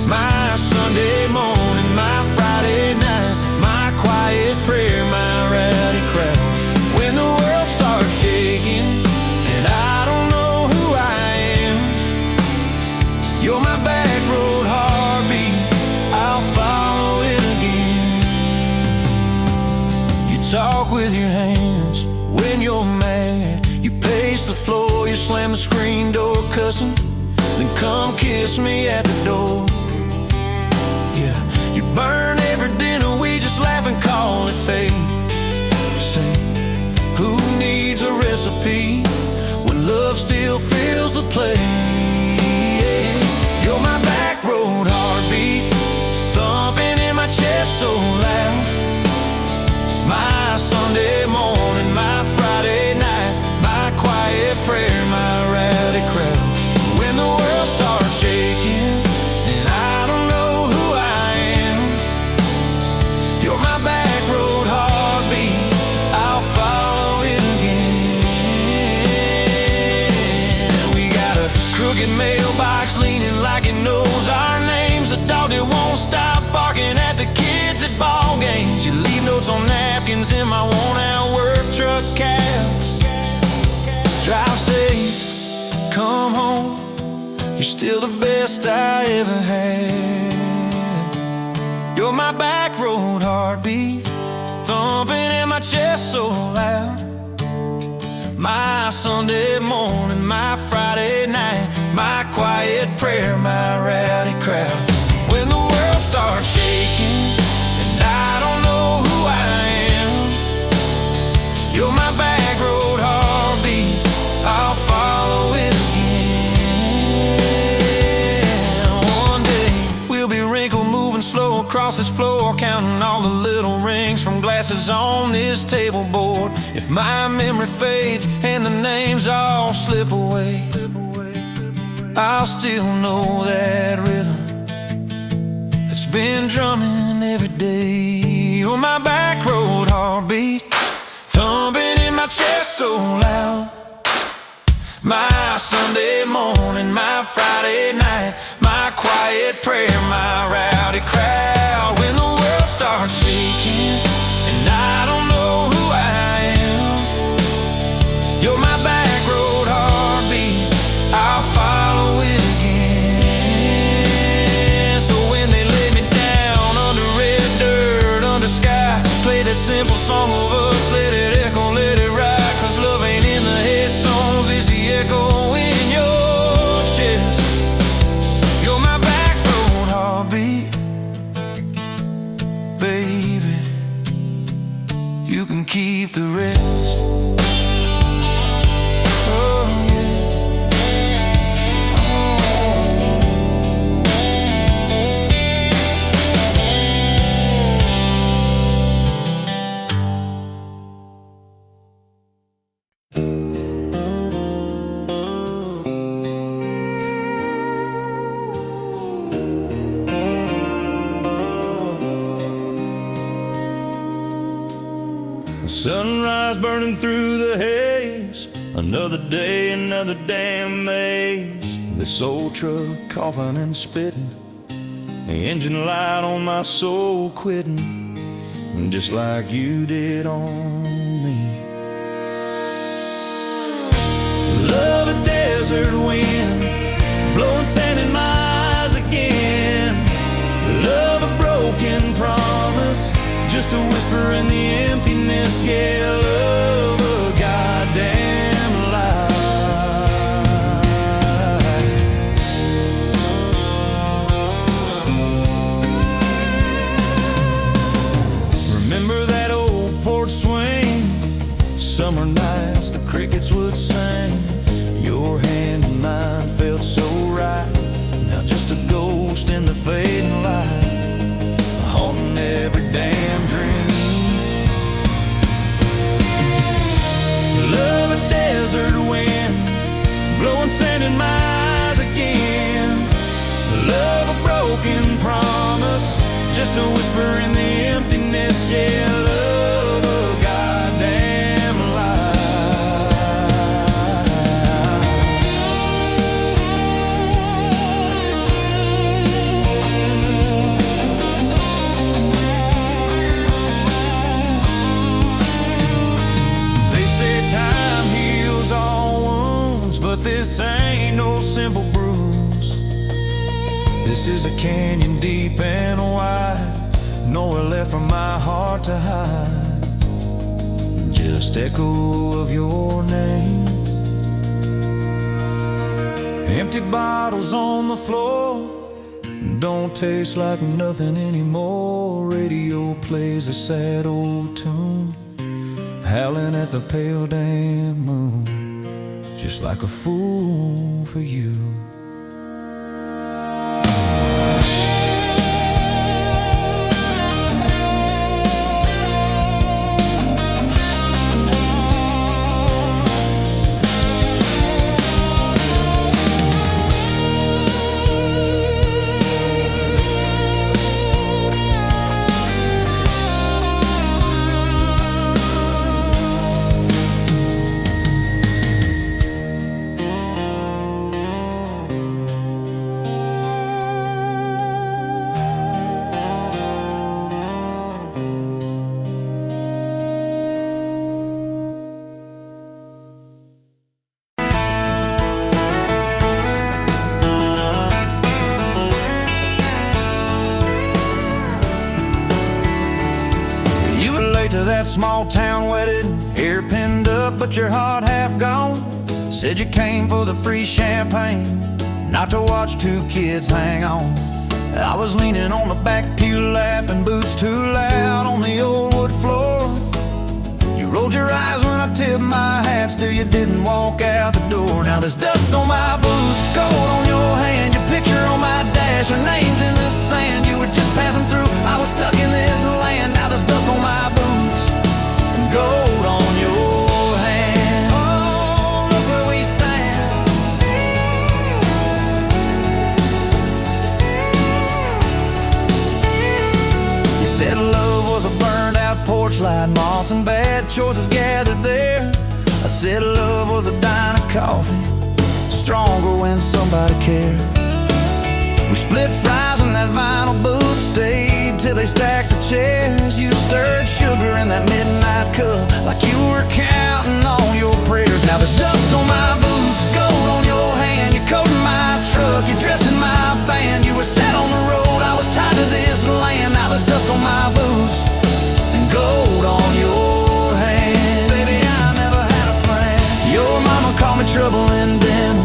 My Sunday morning, my Friday night, my quiet prayer, my rowdy crowd. When the world starts shaking and I don't know who I am, you're my back road heartbeat, I'll follow it again. You talk with your hands when you're mad, you pace the floor, you slam the screen door cussing, then come kiss me at the door. Yeah, you burn every dinner, we just laugh and call it fate. Say, who needs a recipe when love still fills the plate? You're my back road heartbeat, thumping in my chest so loud. My Sunday morning, my Friday night, my quiet prayer, my rowdy crowd. When the world starts shaking and I don't know who I am, you're my back road heartbeat, I'll follow it again. We got a crooked mailbox leaning like it knows our names, a dog that won't stop barking at the kids at ball games. You leave notes on napkins in my worn-out work truck cab. Drive safe, come home, you're still the best I ever had. You're my back road heartbeat, thumping in my chest so loud. My Sunday morning, my Friday night, my quiet prayer, my rowdy crowd. When the world starts shaking and I don't know who I am, you're my back road heartbeat, I'll follow it again. One day we'll be wrinkled, moving slow across this floor, counting all the little rings from glasses on this table board. If my memory fades and the names all slip away, I'll still know that rhythm that's been drumming every day. You're my back road heartbeat, thumping in my chest so loud. My Sunday morning, my Friday night, my quiet prayer, my rowdy crowd. When the world starts shaking and I don't know who I am, you're my back road heartbeat, I'll follow it again. So when they lay me down under red dirt, under sky, play that simple song of us, let it echo, let it ride. Cause love ain't in the headstones, it's the echo in your chest. You're my back road heartbeat, baby, you can keep the rest. Oh yeah. Sunrise burning through the haze, another day, another damn maze. This old truck coughing and spitting, the engine light on my soul quitting, just like you did on me. Love a desert wind, blowing sand in my eyes again. Love a broken promise, just a whisper in the emptiness. Yeah, love a goddamn lie. Remember that old porch swing, summer nights the crickets would sing. Your hand in mine felt so This ain't no simple bruise. This is a canyon deep and wide, nowhere left for my heart to hide. Just echo of your name. Empty bottles on the floor don't taste like nothing anymore. Radio plays a sad old tune, howling at the pale damn moon, just like a fool for you. To that small town wedding, hair pinned up but your heart half gone. Said you came for the free champagne, not to watch two kids hang on. I was leaning on the back pew laughing, boots too loud on the old wood floor. You rolled your eyes when I tipped my hat, still you didn't walk out the door. Now there's dust on my boots, gold on your hand, your picture on my dash, your name's in the sand. You were just passing through, I was stuck in this land. Now there's dust on my boots, gold on your hand. Oh, look where we stand. You said love was a burned out porch light, moths and bad choices gathered there. I said love was a dime of coffee, stronger when somebody cared. We split fries in that vinyl booth, stayed till they stacked the chairs. You stirred sugar in that midnight cup like you were counting on your prayers. Now there's dust on my boots, gold on your hand, your coat in my truck, your dress in my band. You were set on the road, I was tied to this land. Now there's dust on my boots and gold on your hand. Baby, I never had a plan. Your mama called me trouble in denim,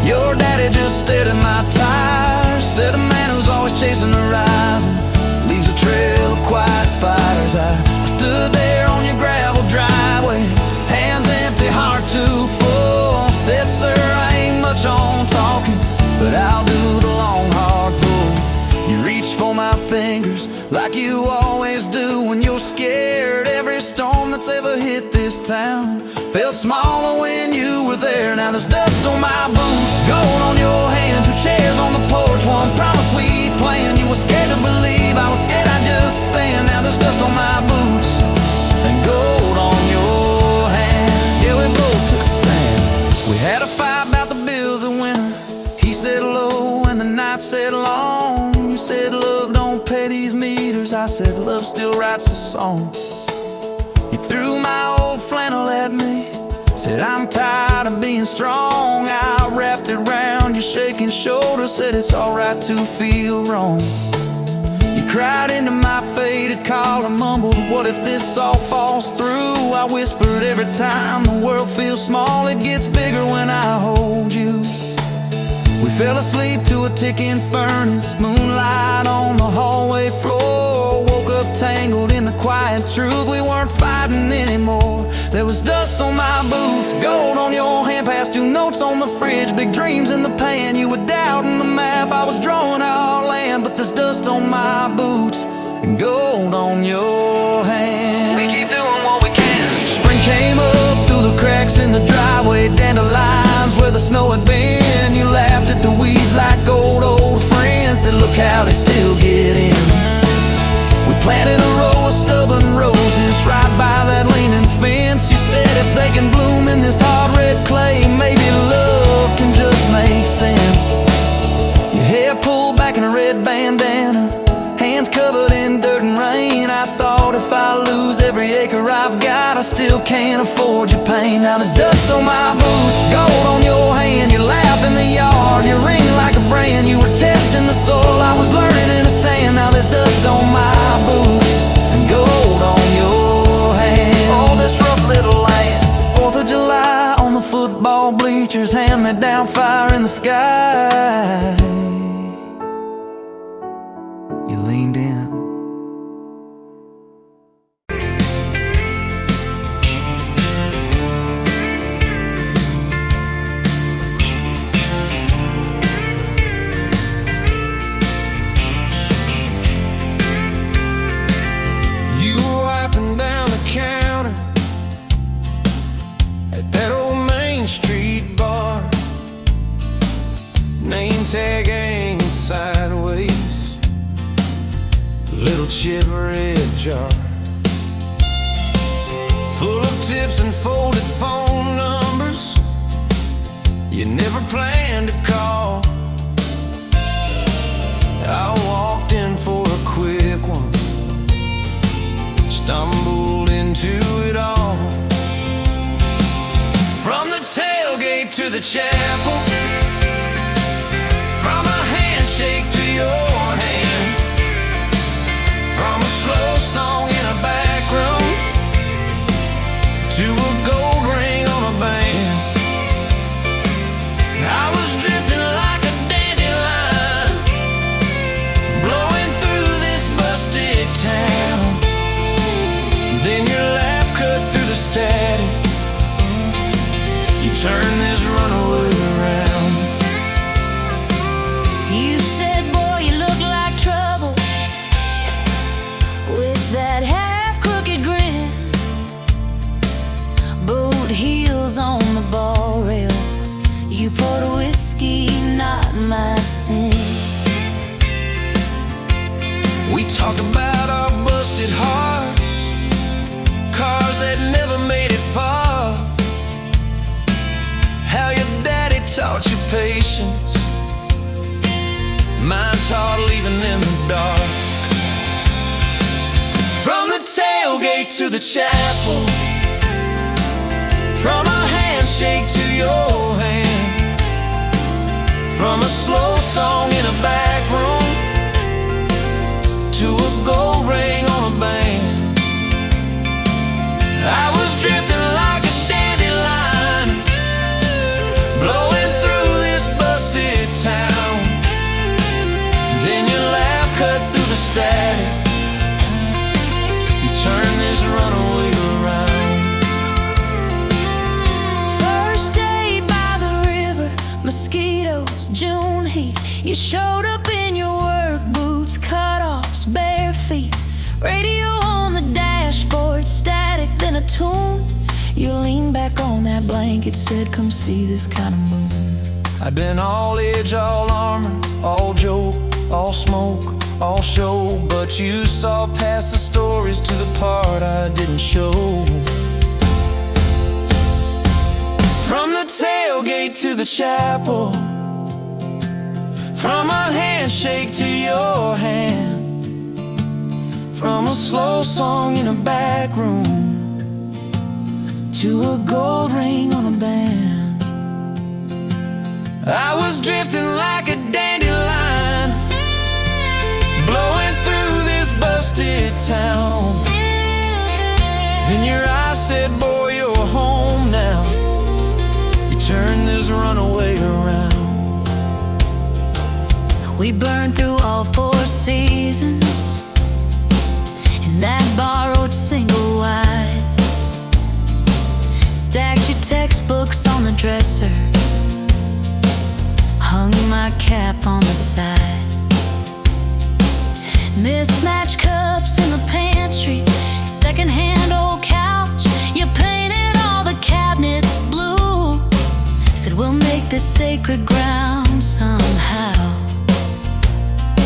your daddy just stared at my tires. Said a man who's always chasing the horizon leaves a trail of quiet fires. I stood there on your gravel driveway, hands empty, heart too full. Said, sir, I ain't much on talking, but I'll do the long, hard pull. You reached for my fingers like you always do when you're scared. Every storm that's ever hit this town felt smaller when you were there. Now there's dust on my boots, gold on your hand, two chairs on the porch, one promise we'd plan. You were scared to believe, I was scared I'd just stand. Now there's dust on my boots and gold on your hand. Yeah, we both took a stand. We had a fight about the bills of winter. He said low and the night said long. You said love don't pay these meters, I said love still writes a song. You threw my old flannel at me, said I'm tired of being strong. I wrapped it round your shaking shoulder, said it's alright to feel wrong. You cried into my faded collar, mumbled, what if this all falls through? I whispered, every time the world feels small, it gets bigger when I hold you. We fell asleep to a ticking furnace, moonlight on the hallway floor. Woke up tangled in the quiet truth, we weren't fighting anymore. There was dust on my boots, gold on your hand, past two notes on the fridge, big dreams in the pan. You were doubting the map, I was drawing our land, but there's dust on my boots and gold on your hand. We keep doing what we can. Spring came up through the cracks in the driveway, dandelions where the snow had been. You laughed at the weeds like old friends, said look how they still get in. We planted a row of stubborn roses right by that leaning fence. You said if they can bloom in this hard red clay, maybe love can just make sense. Your hair pulled back in a red bandana, hands covered in dirt and rain. I thought if I lose every acre I've got, I still can't afford your pain. Now there's dust on my boots, gold on your hand. You laugh in the yard, you ring like a brand. You were testing the soil, I was learning to stand. Now there's dust on my boots and gold on your hand. Oh, this rough little land. 4th of July on the football bleachers, hand me down, fire in the sky. You leaned in. Tag hanging sideways, little chip red jar full of tips and folded phone numbers you never planned to call. I walked in for a quick one, stumbled into it all. From the tailgate to the chapel, from a handshake to your hand, from a slow song in a back room to a gold ring on a band. I was drifting like a dandelion, blowing through this busted town. Then your laugh cut through the static, you turned this runaway around. You said, boy, you look like trouble, with that half-crooked grin, boot heels on the ball rail. You poured whiskey, not my sins. We talked about our busted hearts, cars that never made it far, how your daddy taught you patience, mine taught leaving in the dark. From the tailgate to the chapel, from a handshake to your hand, from a slow song in a back room to a gold ring on a band. I was drifting like a dandelion, blowing through this busted town. Then your laugh cut through the static, you turned this runaway around. First day by the river, mosquitoes, June heat. You showed up in your work boots, cut-offs, bare feet. Radio on the dashboard, static, then a tune. You leaned back on that blanket, said, come see this kind of moon. I'd been all edge, all armor, all joke, all smoke, all show, but you saw past the stories to the part I didn't show. From the tailgate to the chapel, from a handshake to your hand, from a slow song in a back room to a gold ring on a band. I was drifting like a dandelion, blowing through this busted town. Then your eyes said, boy, you're home now. You turned this runaway around. We burned through all 4 seasons in that borrowed single wide. Stacked your textbooks on the dresser, hung my cap on the side. Mismatched cups in the pantry, secondhand old couch. You painted all the cabinets blue, said we'll make this sacred ground somehow.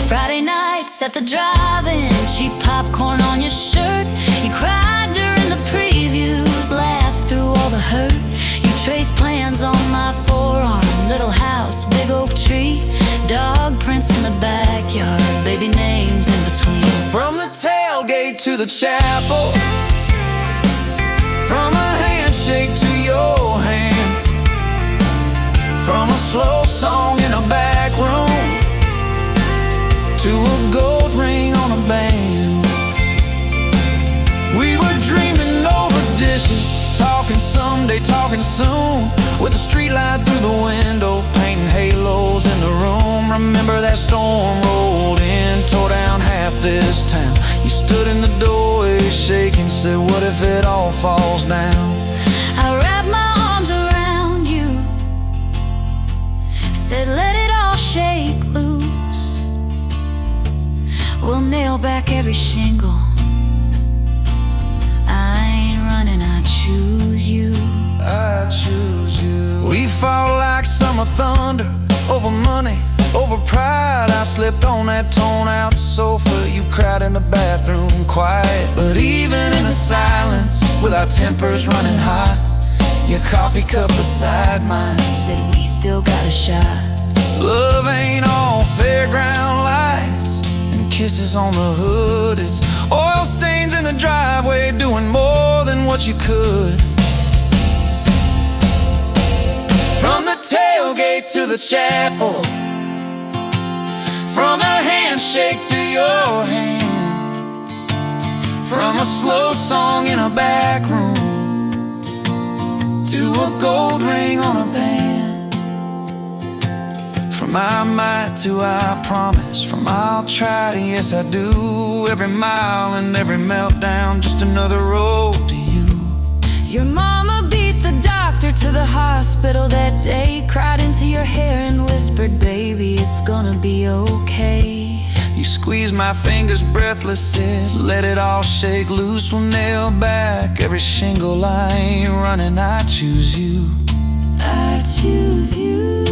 Friday nights at the drive-in, cheap popcorn on your shirt. You cried during the previews, laughed through all the hurt. You traced plans on my forearm, little house, big oak tree, dog prints in the backyard, baby names in between. From the tailgate to the chapel, from a your hand. From a slow song in a back room to a gold ring on a band. We were dreaming over dishes, talking someday, talking soon, with a street light through the window, painting halos in the room. Remember that storm rolled in, tore down half this town. You stood in the doorway shaking, said, what if it all falls down? I wrapped my arms around you, said let it all shake loose. We'll nail back every shingle. I ain't running, I choose you. I choose you. We fought like summer thunder, over money, over pride. I slipped on that torn-out sofa, you cried in the bathroom quiet. But even in the silence, with our tempers running hot, your coffee cup beside mine Said we still got a shot. love ain't all fairground lights and kisses on the hood. It's oil stains in the driveway, doing more than what you could. From the tailgate to the chapel, from a handshake to your hand, from a slow song in a back room to a gold ring on a band. From I might to I promise, from I'll try to yes I do. Every mile and every meltdown, just another road to you. Your mama beat the doctor to the hospital that day, cried into your hair and whispered, baby, it's gonna be okay. You squeezed my fingers breathless, said, let it all shake loose. We'll nail back every shingle. I ain't running, I choose you. I choose you.